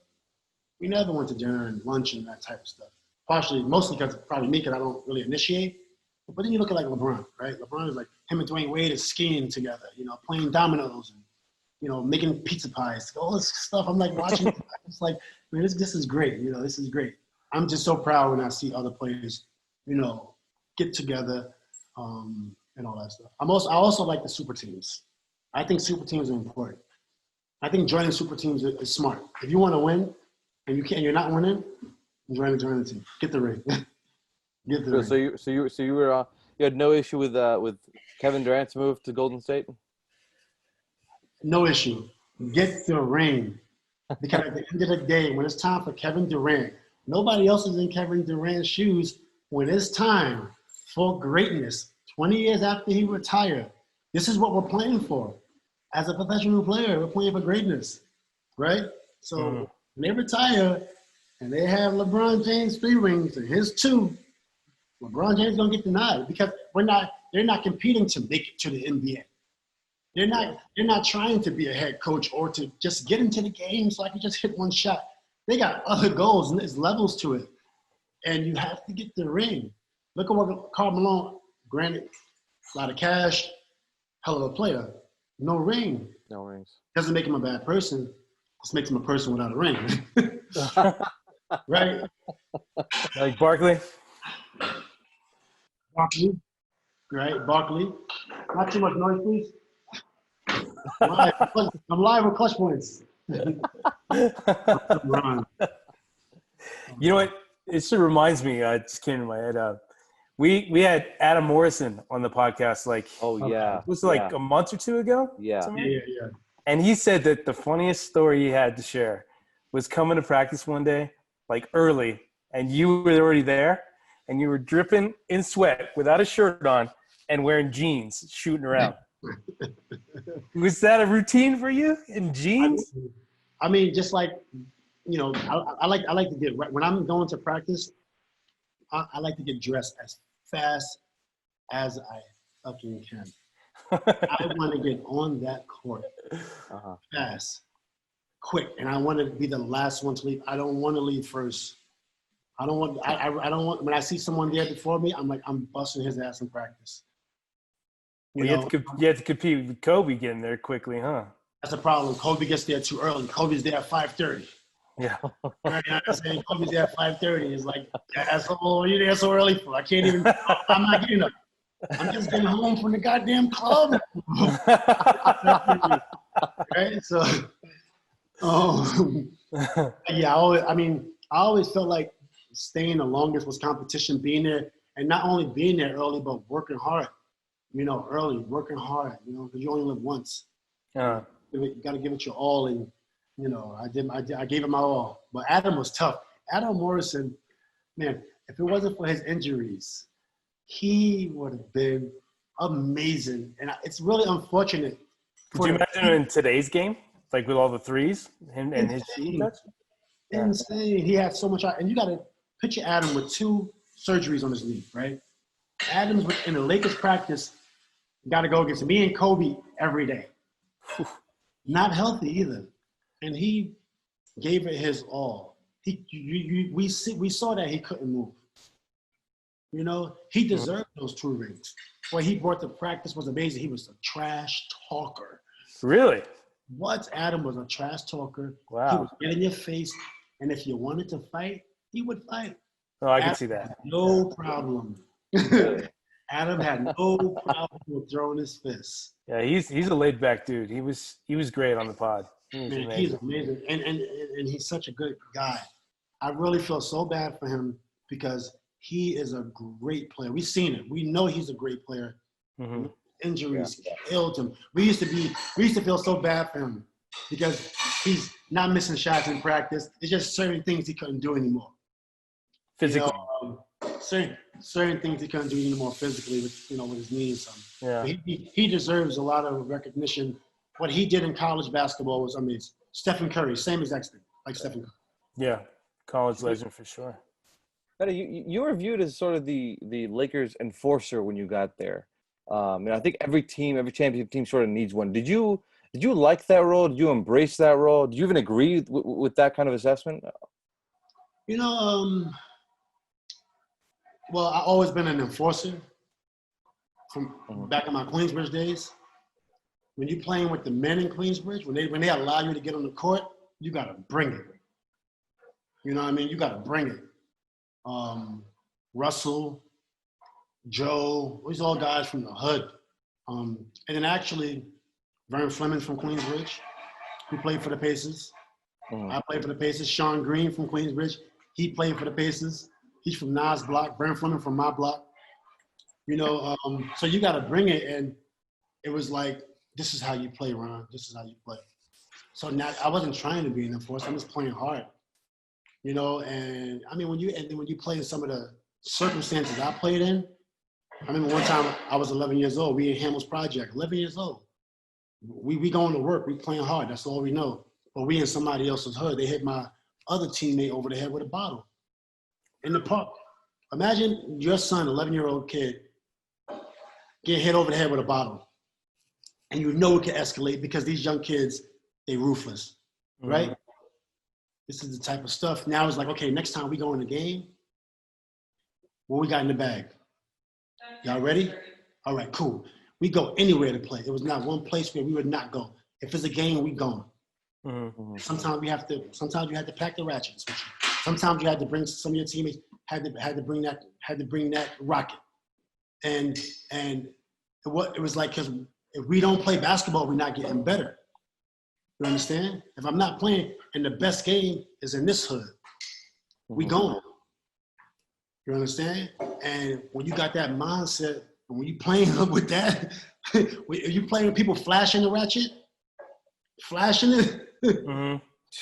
We never went to dinner and lunch and that type of stuff. Mostly because probably me, because I don't really initiate. But then you look at like LeBron, right? LeBron is like him and Dwayne Wade is skiing together, playing dominoes and, making pizza pies, all this stuff. I'm like watching, it's like, man, this is great. This is great. I'm just so proud when I see other players, get together and all that stuff. I also like the super teams. I think super teams are important. I think joining super teams is smart. If you want to win and you're not winning, join the team. Get the ring. Get the ring. So you had no issue with Kevin Durant's move to Golden State? No issue. Get the ring. Because at the end of the day, when it's time for Kevin Durant, nobody else is in Kevin Durant's shoes. When it's time for greatness, 20 years after he retired, this is what we're playing for. As a professional player, we're playing for greatness, right? So when they retire and they have LeBron James 3 rings and his 2, LeBron James gonna get denied because they're not competing to make it to the NBA. They're not trying to be a head coach or to just get into the game so I can just hit one shot. They got other goals and there's levels to it. And you have to get the ring. Look at what Karl Malone, granted, a lot of cash, hell of a player. No ring. No rings. Doesn't make him a bad person. Just makes him a person without a ring. Right? Like Barkley? Barkley. Right? Barkley. Not too much noise, please. I'm live with ClutchPoints. You know what? It sort of reminds me. It just came to my head. We had Adam Morrison on the podcast. Like, Oh yeah. was it like a month or two ago? Yeah. Yeah. And he said that the funniest story he had to share was coming to practice one day, like early, and you were already there, and you were dripping in sweat without a shirt on and wearing jeans, shooting around. Was that a routine for you in jeans? I mean, just like, you know, I like to get, when I'm going to practice, I like to get dressed as fast as I fucking can. I want to get on that court fast, quick, and I want to be the last one to leave. I don't want to leave first. I don't want, when I see someone there before me, I'm like, I'm busting his ass in practice. You had to compete with Kobe getting there quickly, huh? That's the problem. Kobe gets there too early. Kobe's there at 5:30. Yeah. Right, I'm saying Kobe's there at 5:30. It's like, asshole, what are you there so early for? I can't even, I'm not getting up. I'm just getting home from the goddamn club. Right? So, yeah, I always felt like staying the longest was competition, being there, and not only being there early, but working hard. You know, early, working hard, you know, because you only live once. You got to give it your all, and, you know, I gave it my all. But Adam was tough. Adam Morrison, man, if it wasn't for his injuries, he would have been amazing. And it's really unfortunate. Could you imagine him in today's game, like with all the threes, him and his shooting touch? Insane. He had so much, and you got to picture Adam with 2 surgeries on his knee, right? Adam's in the Lakers practice, got to go against me and Kobe every day. Not healthy either. And he gave it his all. We saw that he couldn't move. You know, he deserved those 2 rings. What he brought to practice was amazing. He was a trash talker. Really? What? Adam was a trash talker. Wow. He would get in your face, and if you wanted to fight, he would fight. Oh, I can see that. No problem. Adam had no problem with throwing his fists. Yeah, he's a laid back dude. He was great on the pod. Man, he's amazing, and he's such a good guy. I really feel so bad for him because he is a great player. We've seen it. We know he's a great player. Mm-hmm. Injuries killed him. We used to feel so bad for him because he's not missing shots in practice. It's just certain things he couldn't do anymore. Physically. You know, certain things he couldn't do anymore physically with, you know, with his knees. Yeah. He deserves a lot of recognition. What he did in college basketball was amazing. Stephen Curry, same exact thing, like Stephen Curry. Yeah, college legend for sure. Metta, you were viewed as sort of the Lakers enforcer when you got there. And I think every championship team sort of needs one. Did you like that role? Did you embrace that role? Did you even agree with that kind of assessment? You know, well, I've always been an enforcer from back in my Queensbridge days. When you're playing with the men in Queensbridge, when they allow you to get on the court, you got to bring it. You know what I mean? You got to bring it. Russell, Joe, these all guys from the hood. And then actually, Vern Fleming from Queensbridge, who played for the Pacers. I played for the Pacers. Sean Green from Queensbridge, he played for the Pacers. He's from Nas block. Vern Fleming from my block. You know, so you got to bring it. And it was like, this is how you play, Ron. This is how you play. So now I wasn't trying to be an enforcer. I'm just playing hard. You know, and I mean, when you play in some of the circumstances I played in, I remember one time I was 11 years old. We in Hamels Project, 11 years old. We going to work. We playing hard. That's all we know. But we in somebody else's hood. They hit my other teammate over the head with a bottle in the park. Imagine your son, 11-year-old kid, get hit over the head with a bottle. And you know it can escalate because these young kids, they ruthless, right? This is the type of stuff. Now it's like, okay, next time we go in the game, what we got in the bag? Y'all ready? All right, cool. We go anywhere to play. There was not one place where we would not go. If it's a game, we going. Sometimes you have to pack the ratchets with you. Sometimes you had to bring some of your teammates had to bring that rocket. And it was like, because if we don't play basketball, we're not getting better. You understand? If I'm not playing, and the best game is in this hood, we going. You understand? And when you got that mindset, and when you playing with that, if you playing with people flashing the ratchet, flashing it,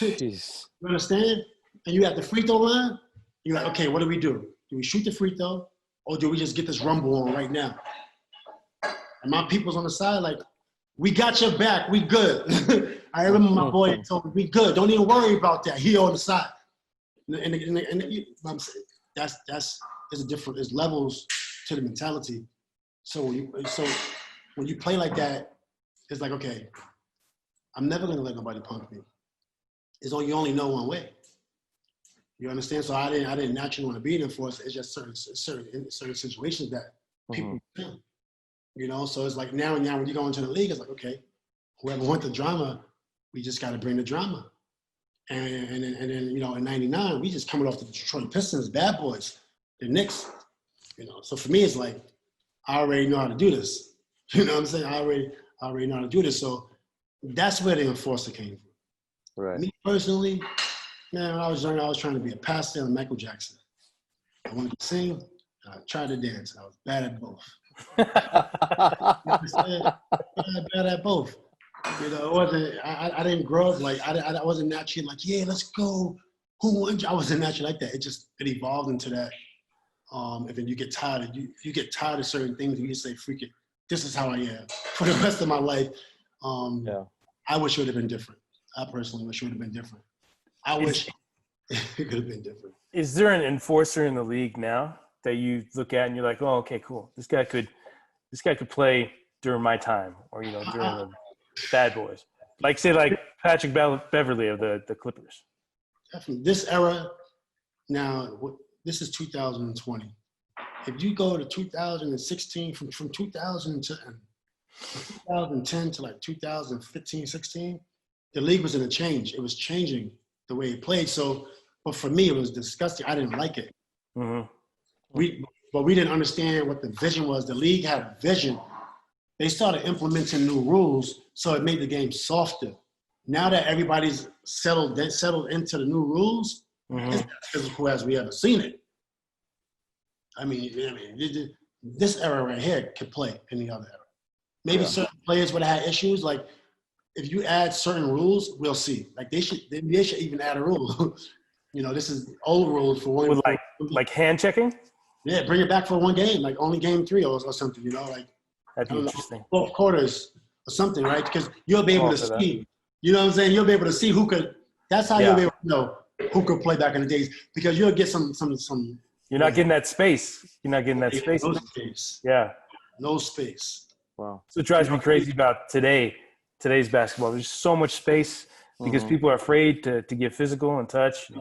Jeez. you understand? And you at the free throw line, you're like, okay, what do we do? Do we shoot the free throw, or do we just get this rumble on right now? And my people's on the side like, we got your back, we good. I remember my boy told me, we good, don't even worry about that. He on the side. And I'm saying, that's there's a different, there's levels to the mentality. So when you play like that, it's like, okay, I'm never gonna let nobody punk me. You only know one way. You understand? So I didn't naturally want to be an enforcer. It's just certain situations that people do. You know, so it's like now when you go into the league, it's like, okay, whoever wants the drama, we just got to bring the drama. And then you know, in '99, we just coming off the Detroit Pistons, bad boys, the Knicks. You know, so for me, it's like I already know how to do this. You know what I'm saying? I already know how to do this. So that's where the enforcer came from. Right. Me personally, man, when I was young, I was trying to be a pastor and Michael Jackson. I wanted to sing, and I tried to dance. I was bad at both. Bad at both. You know, it wasn't. I didn't grow up like I wasn't naturally like, yeah, let's go. Who won? I wasn't naturally like that. It evolved into that. And then you get tired. You get tired of certain things. You just say, freak it. This is how I am for the rest of my life. I wish it would have been different. I personally wish it would have been different. I wish it could have been different. Is there an enforcer in the league now that you look at and you're like, oh, okay, cool. This guy could play during my time, or you know, during the bad boys. Like say like Patrick Beverly of the Clippers. Definitely. This era now. This is 2020. If you go to 2016, from 2010 to like 2015, 16, the league was in a change. It was changing the way it played. So, but for me, it was disgusting. I didn't like it. But we didn't understand what the vision was. The league had a vision. They started implementing new rules, so it made the game softer. Now that everybody's settled into the new rules, it's as physical as we ever seen it. I mean, this era right here could play any other era. Maybe certain players would have had issues. Like if you add certain rules, we'll see. Like they should even add a rule. You know, this is old rules for one. With like hand checking. Yeah, bring it back for one game, like only game 3 or something. You know, like that'd be interesting. 4 quarters or something, right? Because you'll be able to see. You know what I'm saying? You'll be able to see who could. That's how you'll be able to know who could play back in the days. Because you'll get some. You're not getting that space. You're not getting that space. No space. Yeah. No space. Wow. So it drives me crazy about today's basketball. There's so much space because people are afraid to get physical and touch.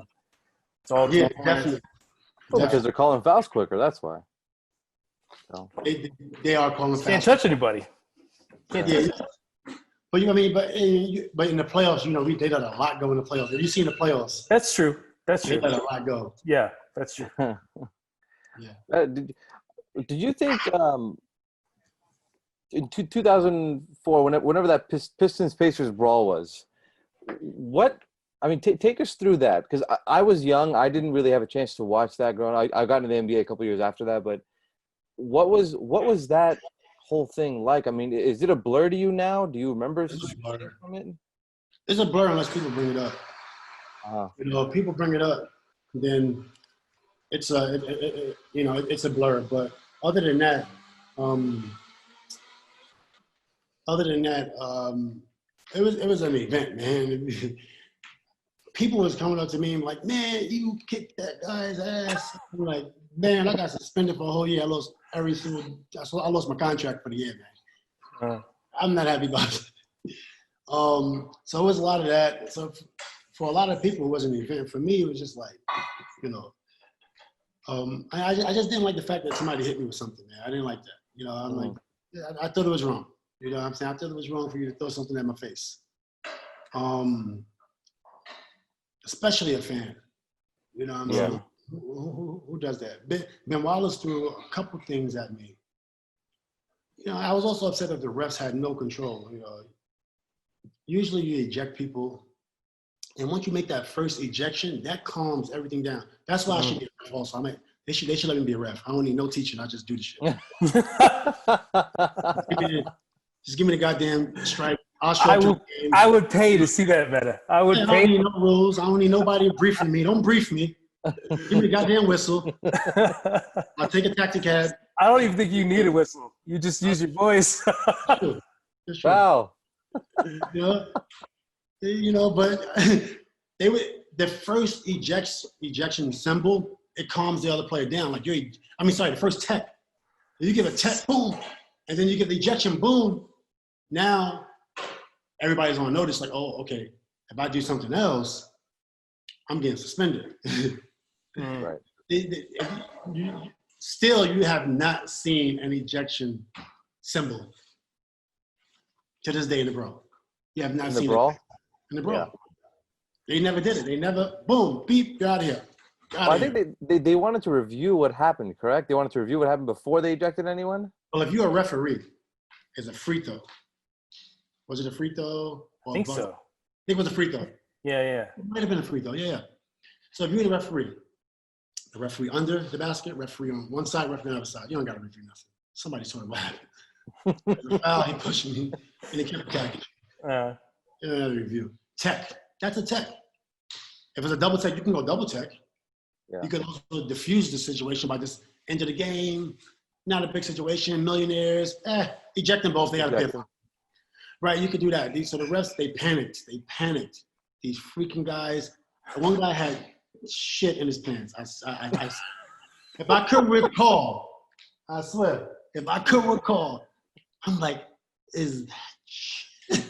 It's all definitely. Well, because they're calling fouls quicker. That's why. So. They are calling fouls. Can't touch anybody. But you know what I mean? But in the playoffs, you know, they let a lot go in the playoffs. Have you seen the playoffs? That's true. They let a lot go. Yeah, that's true. Did you think in 2004, whenever that Pistons Pacers brawl was, I mean, take us through that, because I was young. I didn't really have a chance to watch that growing up. I got into the NBA a couple years after that, but what was that whole thing like? I mean, is it a blur to you now? Do you remember from it? It's a blur unless people bring it up. You know, if people bring it up, then it's it's a blur. But other than that, it was an event, man. People was coming up to me and like, man, you kicked that guy's ass. I'm like, man, I got suspended for a whole year. I lost my contract for the year, man. I'm not happy about it. So it was a lot of that. So for a lot of people, it wasn't an event. For me, it was just like, you know, I just didn't like the fact that somebody hit me with something, man. I didn't like that. You know, I'm like, I thought it was wrong. You know what I'm saying? I thought it was wrong for you to throw something at my face. Especially a fan. You know what I'm saying? Who does that? Ben Wallace threw a couple things at me I was also upset that the refs had no control. Usually you eject people, and once you make that first ejection, that calms everything down. That's why I should be a ref also. They should let me be a ref. I don't need no teaching. I just do the shit. Just give me the goddamn stripe. I would pay to see that, Metta. I would pay. I don't need no rules. I don't need nobody briefing me. Don't brief me. Give me the goddamn whistle. I'll take a taxi cab. I don't even think you need a whistle. You just use your voice. Sure. Wow. But the first ejection symbol, it calms the other player down. Like the first tech. You give a tech, boom, and then you give the ejection, boom. Now everybody's on notice, like, oh, okay, if I do something else, I'm getting suspended. Right. Still, you have not seen an ejection symbol to this day in the brawl. You have not seen it in the brawl. Yeah. They never did it. They never, boom, beep, you're out of here. I think they wanted to review what happened, correct? They wanted to review what happened before they ejected anyone? Well, if you're a referee, it's a free throw. Was it a free throw? I think so. I think it was a free throw. Yeah. It might have been a free throw, yeah. So if you're the referee under the basket, referee on one side, referee on the other side, you don't got to review nothing. Somebody told me what happened. There's a foul, he pushed me, and he kept attacking. You don't have to review. Tech, that's a tech. If it's a double tech, you can go double tech. Yeah. You can also diffuse the situation by just end of the game, not a big situation, millionaires, eject them both, they got to pay for it. Right, you could do that. So the refs, they panicked. These freaking guys. One guy had shit in his pants. If I could recall, I swear, if I could recall, I'm like, is that shit?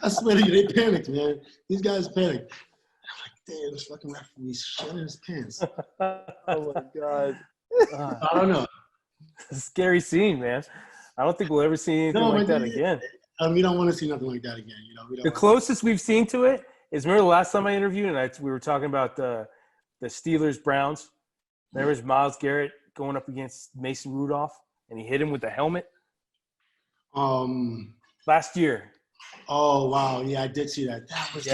I swear to you, they panicked, man. These guys panicked. I'm like, damn, this fucking referee's shit in his pants. Oh my God. I don't know. It's a scary scene, man. I don't think we'll ever see anything like that again. We don't want to see nothing like that again. The closest we've seen to it is, remember the last time I interviewed and we were talking about the Steelers Browns. There was Myles Garrett going up against Mason Rudolph, and he hit him with the helmet. Last year. Oh wow, yeah, I did see that. That was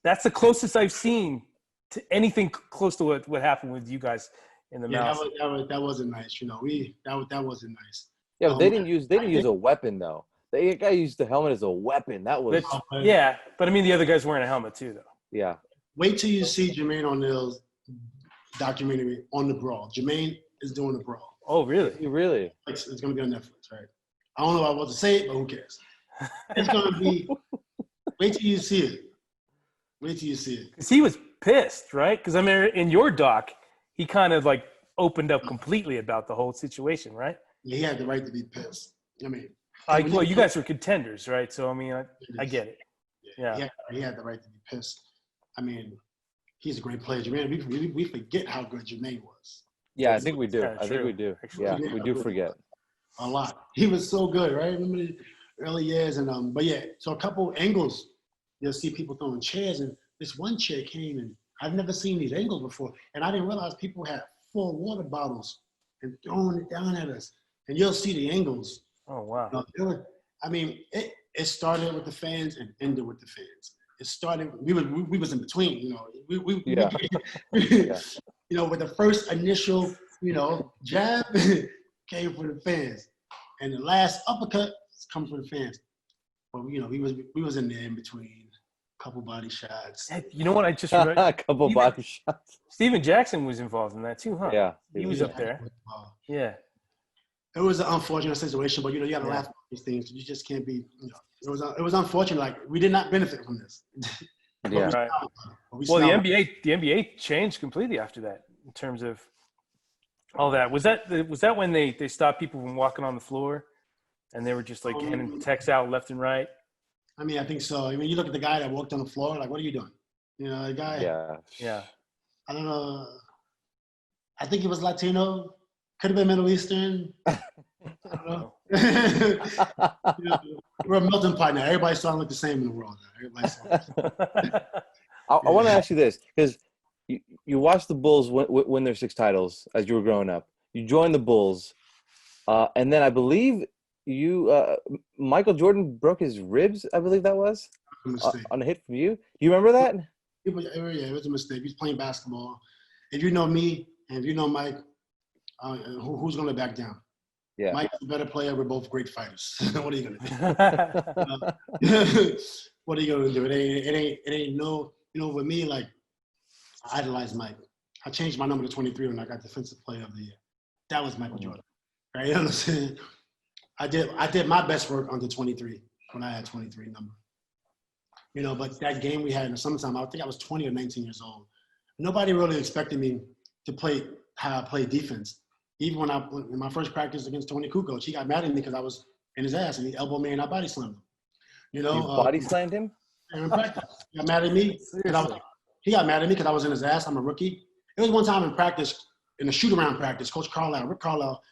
That's the closest I've seen to anything close to what happened with you guys in the mouse. That wasn't nice. That wasn't nice. Yeah, but they didn't use a weapon though. The guy used the helmet as a weapon. That was but I mean the other guy's wearing a helmet too, though. Yeah. Wait till you see Jermaine O'Neal's documentary on the brawl. Jermaine is doing the brawl. Oh, really? Really? It's going to be on Netflix, right? I don't know if I want to say it, but who cares? It's going to be. Wait till you see it. Wait till you see it. Because he was pissed, right? Because I mean, in your doc, he kind of like opened up completely about the whole situation, right? Yeah, he had the right to be pissed. I mean, well, you guys were contenders, right? So I mean, I get it. Yeah. He had the right to be pissed. I mean, he's a great player. Jermaine, we forget how good Jermaine was. Yeah, I think we do. I think we do. Yeah, we do forget. A lot. He was so good, right? Remember the early years, and but yeah. So a couple angles, you'll see people throwing chairs, and this one chair came, and I've never seen these angles before, and I didn't realize people had full water bottles and throwing it down at us, and you'll see the angles. Oh wow! It started with the fans and ended with the fans. It started. We was in between. With the first initial jab came from the fans, and the last uppercut comes from the fans. But we was in there in between. Couple body shots. You know what? I just remember a couple body shots. Steven Jackson was involved in that too, huh? Yeah, he was up there. Yeah. It was an unfortunate situation, but you got to laugh at these things. You just can't be. It was unfortunate. Like we did not benefit from this. Yeah. Right. Well, the NBA changed completely after that in terms of all that. Was that when they stopped people from walking on the floor, and they were just like handing texts out left and right? I mean, I think so. I mean, you look at the guy that walked on the floor. Like, what are you doing? The guy. Yeah. I don't know. I think he was Latino. Could have been Middle Eastern. I don't know. We're a melting pot now. Everybody's starting to look the same in the world now. I want to ask you this, because you watched the Bulls win their 6 titles as you were growing up. You joined the Bulls. And then I believe Michael Jordan broke his ribs. I believe that was A mistake. on a hit from you. You remember that? It was a mistake. He's playing basketball. If you know me and if you know Mike, who's going to back down? Yeah. Mike's a better player. We're both great fighters. What are you going to do? What are you going to do? It ain't no, with me, like, I idolize Mike. I changed my number to 23 when I got Defensive Player of the Year. That was Michael Jordan. Right? You know what I'm saying? I did my best work under 23 when I had 23 number. But that game we had in the summertime, I think I was 20 or 19 years old. Nobody really expected me to play how I play defense. Even in my first practice against Tony Kukoc, he got mad at me because I was in his ass and he elbowed me and I body slammed him. You body slammed him? In practice. He got mad at me. He got mad at me because I was in his ass. I'm a rookie. It was one time in practice, in a shoot-around practice, Rick Carlisle,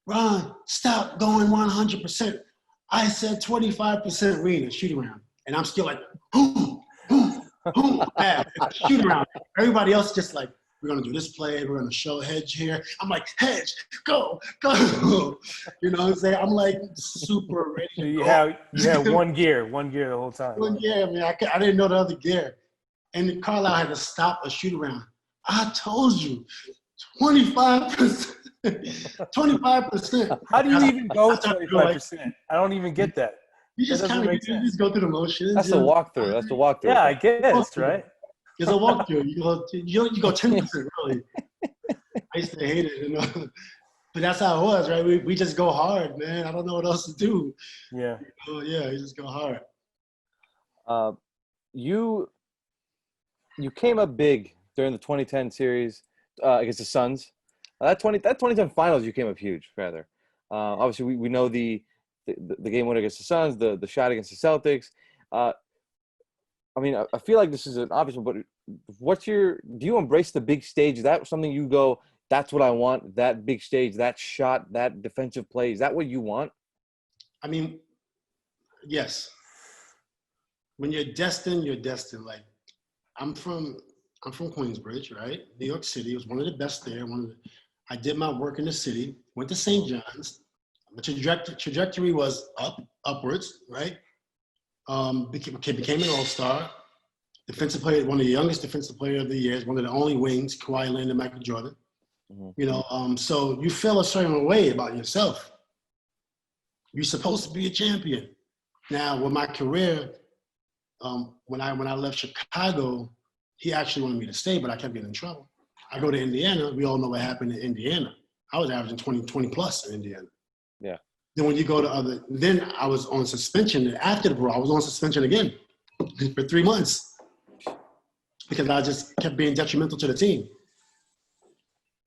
Ron, stop going 100%. I said 25% in a shoot-around. And I'm still like, boom, boom, boom, bad. Shoot-around. Everybody else just like, we're going to do this play. We're going to show hedge here. I'm like, hedge, go. You know what I'm saying? I'm like super ready to go. You had one gear the whole time. One gear, man. I didn't know the other gear. And Carlisle had to stop a shoot-around. I told you, 25%. 25%. How do you even go 25%? I don't even get that. You just kind of just go through the motions. That's the walkthrough. Yeah, I guess, right? It's a walkthrough. You go 10%, really. I used to hate it, But that's how it was, right? We just go hard, man. I don't know what else to do. Yeah. Yeah, you just go hard. You came up big during the 2010 series against the Suns. That 2010 finals, you came up huge, rather. Obviously, we know the game winner against the Suns, the shot against the Celtics. I mean, I feel like this is an obvious one, but do you embrace the big stage? Is that something you go, that's what I want, that big stage, that shot, that defensive play? Is that what you want? I mean, yes. When you're destined, you're destined. Like, I'm from Queensbridge, right? New York City. Was one of the best there. I did my work in the city, went to St. John's. The trajectory was upwards, right? Became an all-star. Defensive player, one of the youngest defensive player of the year, one of the only wings, Kawhi Leonard and Michael Jordan. Mm-hmm. So you feel a certain way about yourself. You're supposed to be a champion. Now, with my career, when I left Chicago, he actually wanted me to stay, but I kept getting in trouble. I go to Indiana. We all know what happened in Indiana. I was averaging 20 plus in Indiana. Yeah. Then when you go to then I was on suspension. After the brawl, I was on suspension again for 3 months because I just kept being detrimental to the team.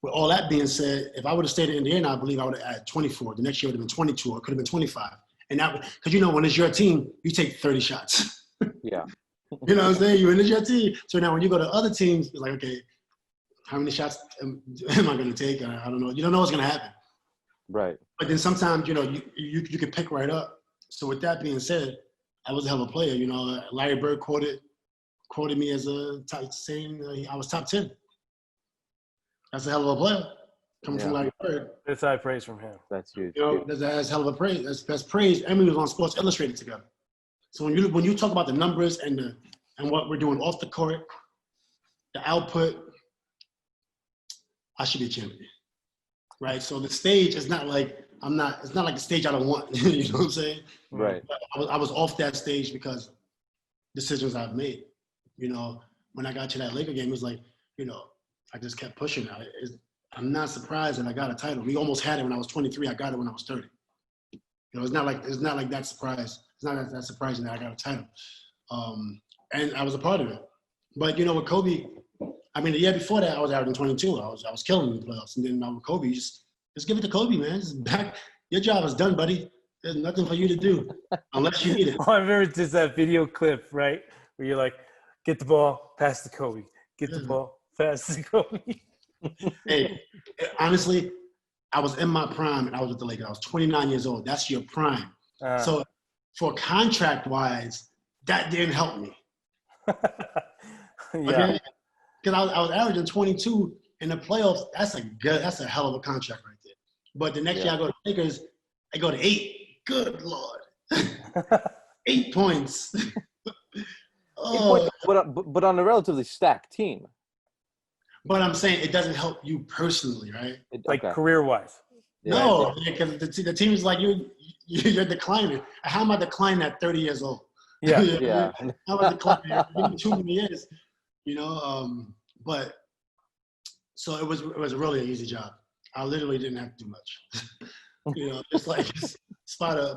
With all that being said, if I would have stayed in Indiana, I believe I would have had 24. The next year would have been 22 or it could have been 25. And that, because when it's your team, you take 30 shots. Yeah. You know what I'm saying? When it's your team. So now when you go to other teams, it's like, okay, how many shots am I going to take? I don't know. You don't know what's going to happen. Right. But then sometimes, you can pick right up. So with that being said, I was a hell of a player. Larry Bird quoted me as saying I was top 10. That's a hell of a player coming from Larry Bird. That's high praise from him. That's huge. That's hell of a praise. That's praise. And we was on Sports Illustrated together. So when you talk about the numbers and what we're doing off the court, the output, I should be a champion, right? So the stage is not like it's not like a stage I don't want. You know what I'm saying? Right. But I was off that stage because decisions I've made. When I got to that Laker game, it was like, I just kept pushing. I'm not surprised that I got a title. We almost had it when I was 23. I got it when I was 30. It's not like that surprise. It's not that surprising that I got a title. And I was a part of it. But with Kobe, I mean, the year before that, I was averaging 22. I was killing in the playoffs. And then with Kobe, just give it to Kobe, man. Just back. Your job is done, buddy. There's nothing for you to do unless you need it. I remember just that video clip, right? Where you're like, get the ball, pass to Kobe. Get the ball, pass to Kobe. Hey, honestly, I was in my prime and I was with the Lakers. I was 29 years old. That's your prime. So for contract-wise, that didn't help me. Yeah. Because I was averaging 22 in the playoffs. That's a hell of a contract right there. But the next year I go to Lakers, I go to 8. Good Lord. 8 points. 8 points, but on a relatively stacked team. But I'm saying it doesn't help you personally, right? Like career-wise. No, because the team is like you're declining. How am I declining at 30 years old? Yeah, yeah. How am I declining? Give me too many years, But so it was really an easy job. I literally didn't have to do much. Just like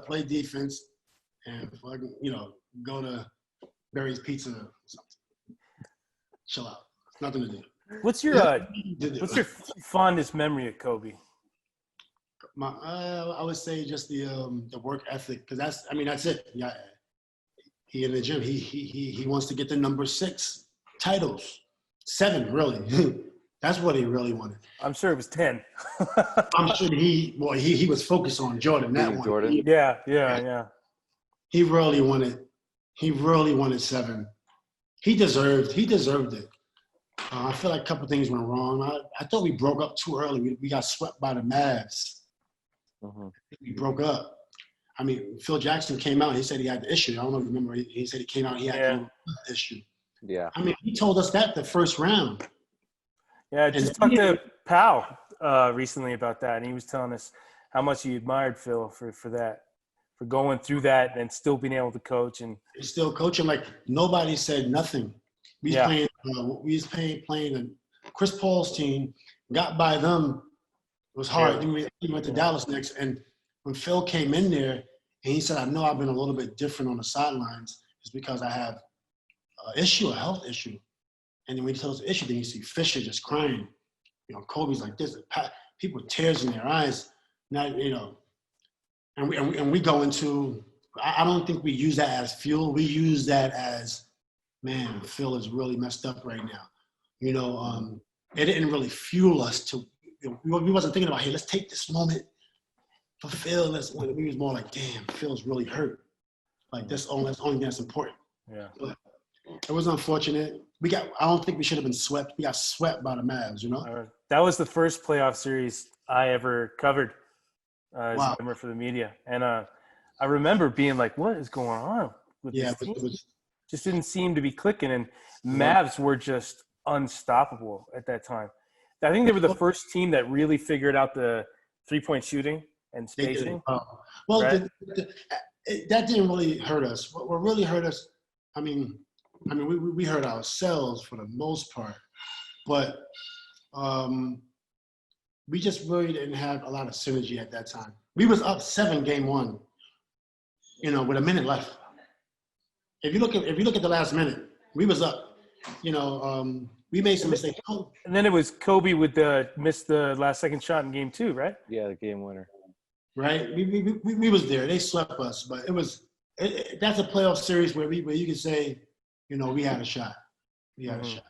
play defense, and fucking go to Barry's Pizza or something. Chill out. Nothing to do. What's your fondest memory of Kobe? I would say just the work ethic, because that's it. Yeah, he in the gym. He wants to get the number 6 titles, 7 really. That's what he really wanted. I'm sure it was 10. I'm sure he was focused on Jordan. That one. Jordan. Yeah. He really wanted 7. He deserved it. I feel like a couple things went wrong. I thought we broke up too early. We got swept by the Mavs. Mm-hmm. We broke up. I mean, Phil Jackson came out. He said he had the issue. I don't know if you remember. He said he came out. He had the issue. Yeah. I mean, he told us that the first round. Yeah, I just talked to Powell recently about that, and he was telling us how much he admired Phil for that, for going through that and still being able to coach. And he's still coaching. Like, nobody said nothing. We was playing the Chris Paul's team, got by them. It was hard. He went to Dallas next, and when Phil came in there, and he said, "I know I've been a little bit different on the sidelines. It's because I have a health issue." And then when he tells the issue, then you see Fisher just crying. Kobe's like this. People with tears in their eyes. Now, and we go into. I don't think we use that as fuel. We use that as, man, Phil is really messed up right now. It didn't really fuel us to. We wasn't thinking about, hey, let's take this moment for Phil. We was more like, damn, Phil's really hurt. Like that's only that's important. Yeah. But it was unfortunate. I don't think we should have been swept. We got swept by the Mavs. That was the first playoff series I ever covered as Wow. a member for the media, and I remember being like, "What is going on with this team?" Just didn't seem to be clicking, and Mavs were just unstoppable at that time. I think they were the first team that really figured out the 3-point shooting and spacing. Right? That didn't really hurt us. What really hurt us, I mean, we hurt ourselves for the most part, but we just really didn't have a lot of synergy at that time. We was up 7 game 1, with a minute left. If you look at the last minute, we was up. We made some mistakes. And then it was Kobe with missed the last second shot in game 2, right? Yeah, the game winner. Right. We was there. They swept us, but that's a playoff series where you can say, we had a shot. We had a shot.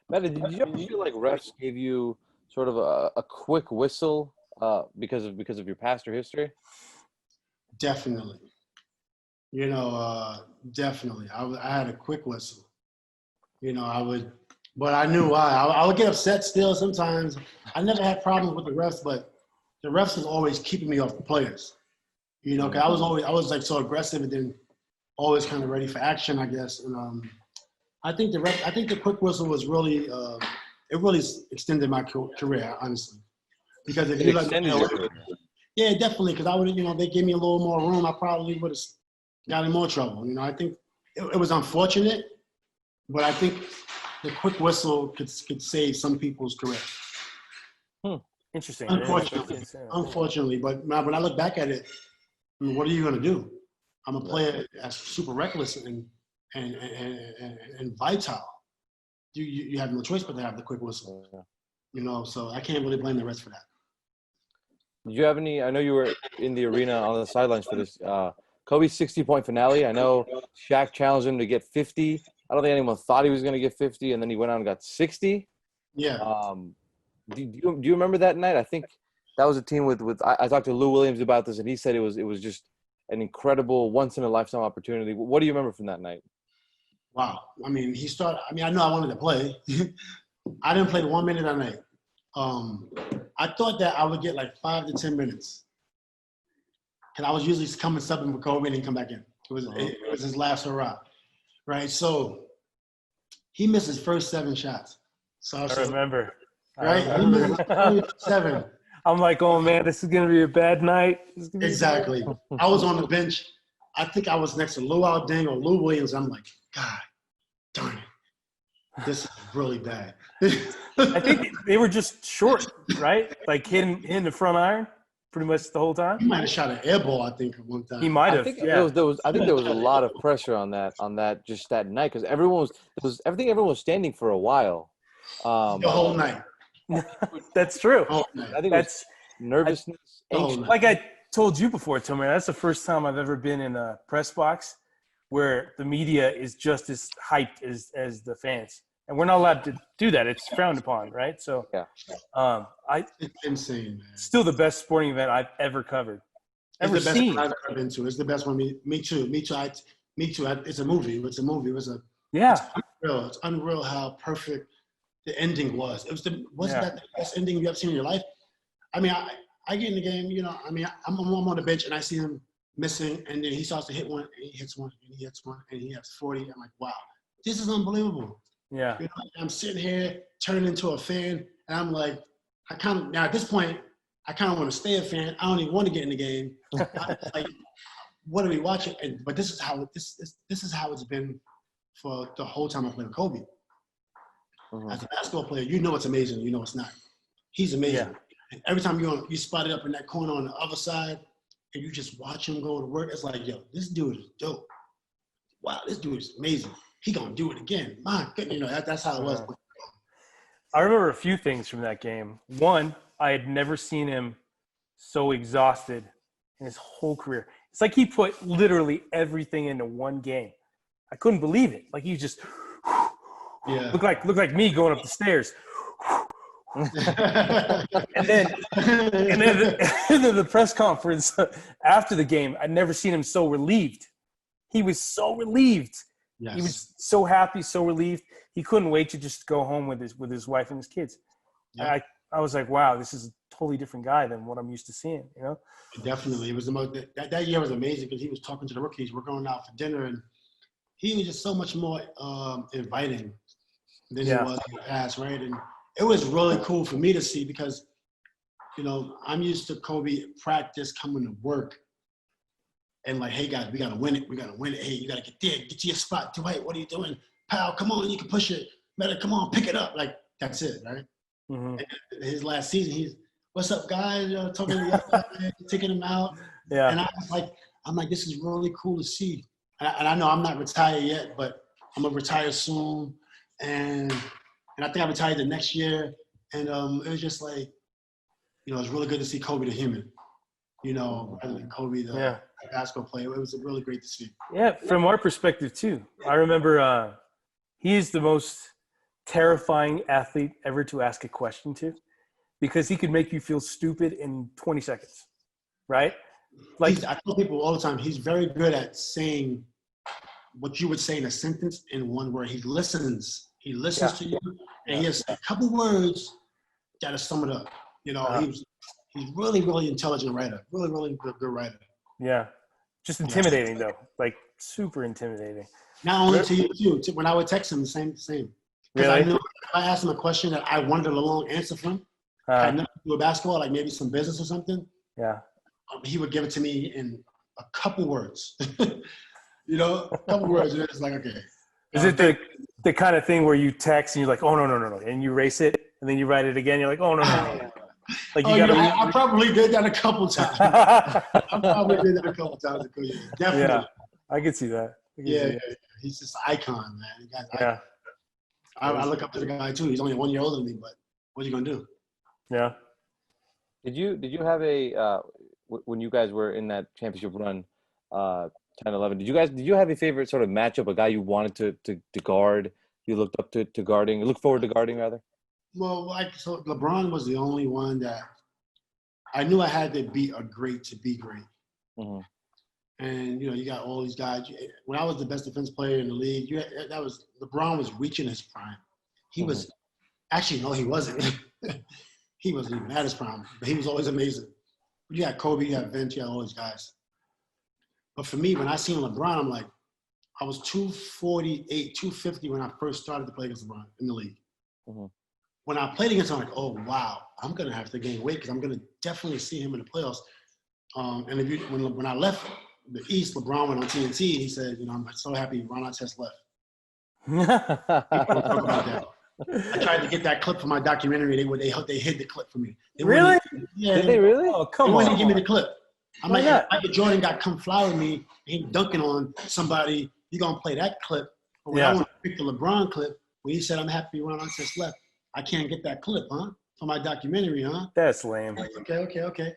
Metta, did you ever feel like refs gave you sort of a quick whistle because of your past or history? Definitely. Definitely. I had a quick whistle. But I knew why. I would get upset still sometimes. I never had problems with the refs, but the refs was always keeping me off the players. Because I was like so aggressive and then always kind of ready for action, I guess. And I think the quick whistle was really it really extended my career, honestly. Because if you yeah, definitely. Because I would, they gave me a little more room, I probably would have got in more trouble. I think it was unfortunate, but I think the quick whistle could save some people's career. Interesting. Unfortunately, but when I look back at it, what are you going to do? I'm a player that's super reckless and vital. You have no choice but to have the quick whistle. So I can't really blame the rest for that. Did you have any? I know you were in the arena on the sidelines for this Kobe's 60-point finale. I know Shaq challenged him to get 50. I don't think anyone thought he was going to get 50, and then he went out and got 60. Yeah. Do you remember that night? I think that was a team with I talked to Lou Williams about this, and he said it was just an incredible once in a lifetime opportunity. What do you remember from that night? Wow. I know I wanted to play. I didn't play 1 minute that night. I thought that I would get like 5 to 10 minutes. And I was usually coming subbing for Kobe and then come back in. It was his last hurrah, right? So he missed his first 7 shots. So I remember. Right? He missed his first 7. I'm like, oh man, this is gonna be a bad night. Exactly. I was on the bench. I think I was next to Luau Deng or Lou Williams. I'm like, God darn it. This is really bad. I think they were just short, right? Like hitting the front iron pretty much the whole time. He might have shot an air ball, I think, at one time. He might have. I think yeah. there was a lot of pressure on that just that night because everyone was standing for a while. The whole night. That's true. I think that's nervousness. Like I told you before, Tommy, that's the first time I've ever been in a press box where the media is just as hyped as the fans. And we're not allowed to do that. It's frowned upon, right? So, it's insane, man. Still the best sporting event I've ever covered. It's the best one I've ever been to. It's the best one. Me too. It's a movie. It's unreal how perfect the ending was. Wasn't that the best ending you ever seen in your life? I mean, I get in the game, I'm on the bench and I see him missing, and then he starts to hit one, and he hits one, and he hits one, and he has 40. I'm like, wow, this is unbelievable. Yeah. I'm sitting here turning into a fan, and I'm like, now at this point, I kind of want to stay a fan. I don't even want to get in the game. Like, what are we watching? But this is how it's been for the whole time I played with Kobe. Mm-hmm. As a basketball player, you know it's amazing. You know it's not. He's amazing. Yeah. And every time you spot it up in that corner on the other side, and you just watch him go to work, it's like, yo, this dude is dope. Wow, this dude is amazing. He gonna do it again. My goodness, that's how it was. I remember a few things from that game. One, I had never seen him so exhausted in his whole career. It's like he put literally everything into one game. I couldn't believe it. Like he just looked like me going up the stairs. and then the press conference after the game, I'd never seen him so relieved. He was so relieved. Yes. He was so happy, so relieved. He couldn't wait to just go home with his wife and his kids. Yep. I was like, wow, this is a totally different guy than what I'm used to seeing, you know? Definitely. It was the most that year was amazing because he was talking to the rookies. We're going out for dinner, and he was just so much more inviting than he was in the past, right? And it was really cool for me to see because, I'm used to Kobe practice coming to work and like, hey guys, we gotta win it. We gotta win it. Hey, you gotta get there, get to your spot. Dwight, what are you doing? Pal, come on, you can push it. Metta, come on, pick it up. Like, that's it, right? Mm-hmm. And his last season, he's, what's up, guys? Talking to the other guys, taking him out. Yeah. And I'm like, this is really cool to see. And I know I'm not retired yet, but I'm gonna retire soon. And I think I retired the next year. And it was just like, it's really good to see Kobe the human. Rather than Kobe the basketball player. It was really great to see. Yeah, from our perspective too. I remember he is the most terrifying athlete ever to ask a question to, because he could make you feel stupid in 20 seconds, right? Like I tell people all the time, he's very good at saying what you would say in a sentence in one word. He listens to you, and he has a couple words that sum it up. He's really, really intelligent writer. Really, really good writer. Yeah. Just intimidating though. Like super intimidating. Not only to you too. When I would text him, the same. Because really? I knew if I asked him a question that I wanted a long answer from, I never do a basketball, like maybe some business or something. Yeah. He would give it to me in a couple words. A couple words, and it's like, okay. Is it the kind of thing where you text and you're like, oh no, and you erase it, and then you write it again, you're like, oh no. Like I probably did that a couple times. Definitely. Yeah, I could see that. He's just an icon, man. I look up to the guy too. He's only 1 year older than me, but what are you gonna do? Yeah. Did you have a when you guys were in that championship run, 10-11? Did you have a favorite sort of matchup? A guy you wanted to guard? You looked up to guarding? Look forward to guarding rather? Well, so LeBron was the only one that I knew I had to be a great to be great. Mm-hmm. And you got all these guys. When I was the best defense player in the league, LeBron was reaching his prime. He was actually no, he wasn't. he wasn't even at his prime, but he was always amazing. You got Kobe, you got Vince, you got all those guys. But for me, when I seen LeBron, I'm like, I was 248, 250 when I first started to play against LeBron in the league. Mm-hmm. When I played against him, I'm like, oh, wow, I'm going to have to gain weight because I'm going to definitely see him in the playoffs. And if when I left the East, LeBron went on TNT. He said, I'm so happy Ron Artest left. People don't talk about that. I tried to get that clip for my documentary. They hid the clip for me. Really? Yeah. Did they really? Oh, They come wouldn't on. give me the clip. I'm Why like, not? Michael Jordan got come fly with me. He dunking on somebody. You gonna play that clip? But when I want to pick the LeBron clip, when he said, "I'm happy Ron Artest left," I can't get that clip, huh? For my documentary, huh? That's lame. Okay.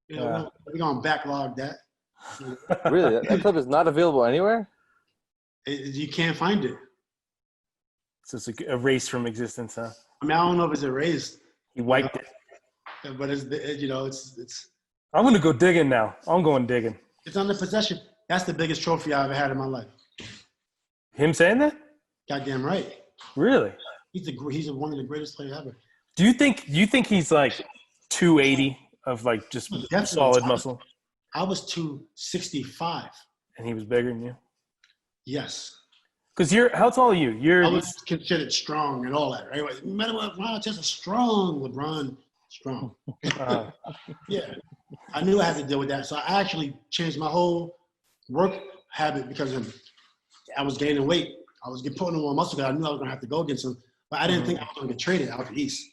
We're gonna backlog that. Really? That clip is not available anywhere? You can't find it. So it's like erased from existence, huh? I mean, I don't know if it's erased. He wiped it. But it's I'm gonna go digging now. I'm going digging. It's under possession. That's the biggest trophy I ever had in my life. Him saying that? Goddamn right. Really? He's one of the greatest players ever. Do you think he's like 280 of like just Definitely. solid muscle? I was 265. And he was bigger than you? Yes. Because how tall are you? I was considered strong and all that, right? Matter what, Ron Artest is strong. LeBron, strong. Yeah. I knew I had to deal with that. So I actually changed my whole work habit because I was gaining weight. I was putting on more muscle because I knew I was going to have to go against him. But I didn't think I was going to get traded out the East.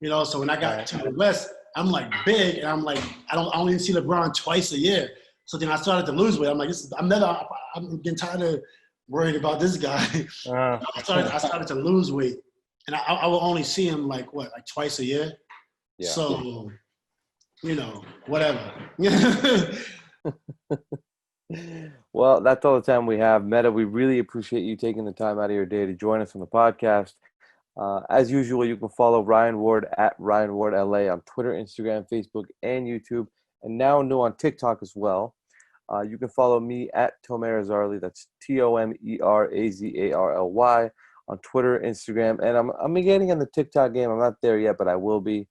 So when I got to the West, I'm like big, and I'm like, I only see LeBron twice a year. So then I started to lose weight. I'm like, I'm getting tired of worried about this guy. I started to lose weight, and I will only see him like twice a year. Yeah. So, whatever. Well, that's all the time we have. Metta, we really appreciate you taking the time out of your day to join us on the podcast. As usual, you can follow Ryan Ward at Ryan Ward LA on Twitter, Instagram, Facebook, and YouTube, and now new on TikTok as well. You can follow me at Tomer Azarly. That's TOMERAZARLY on Twitter, Instagram, and I'm getting in the TikTok game. I'm not there yet, but I will be.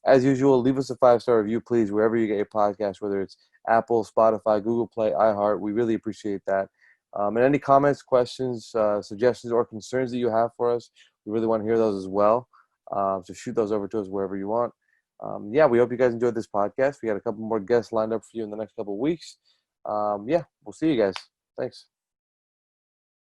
As usual, leave us a 5-star review, please, wherever you get your podcast, whether it's Apple, Spotify, Google Play, iHeart. We really appreciate that. And any comments, questions, suggestions, or concerns that you have for us, we really want to hear those as well. So shoot those over to us wherever you want. We hope you guys enjoyed this podcast. We got a couple more guests lined up for you in the next couple of weeks. We'll see you guys. Thanks.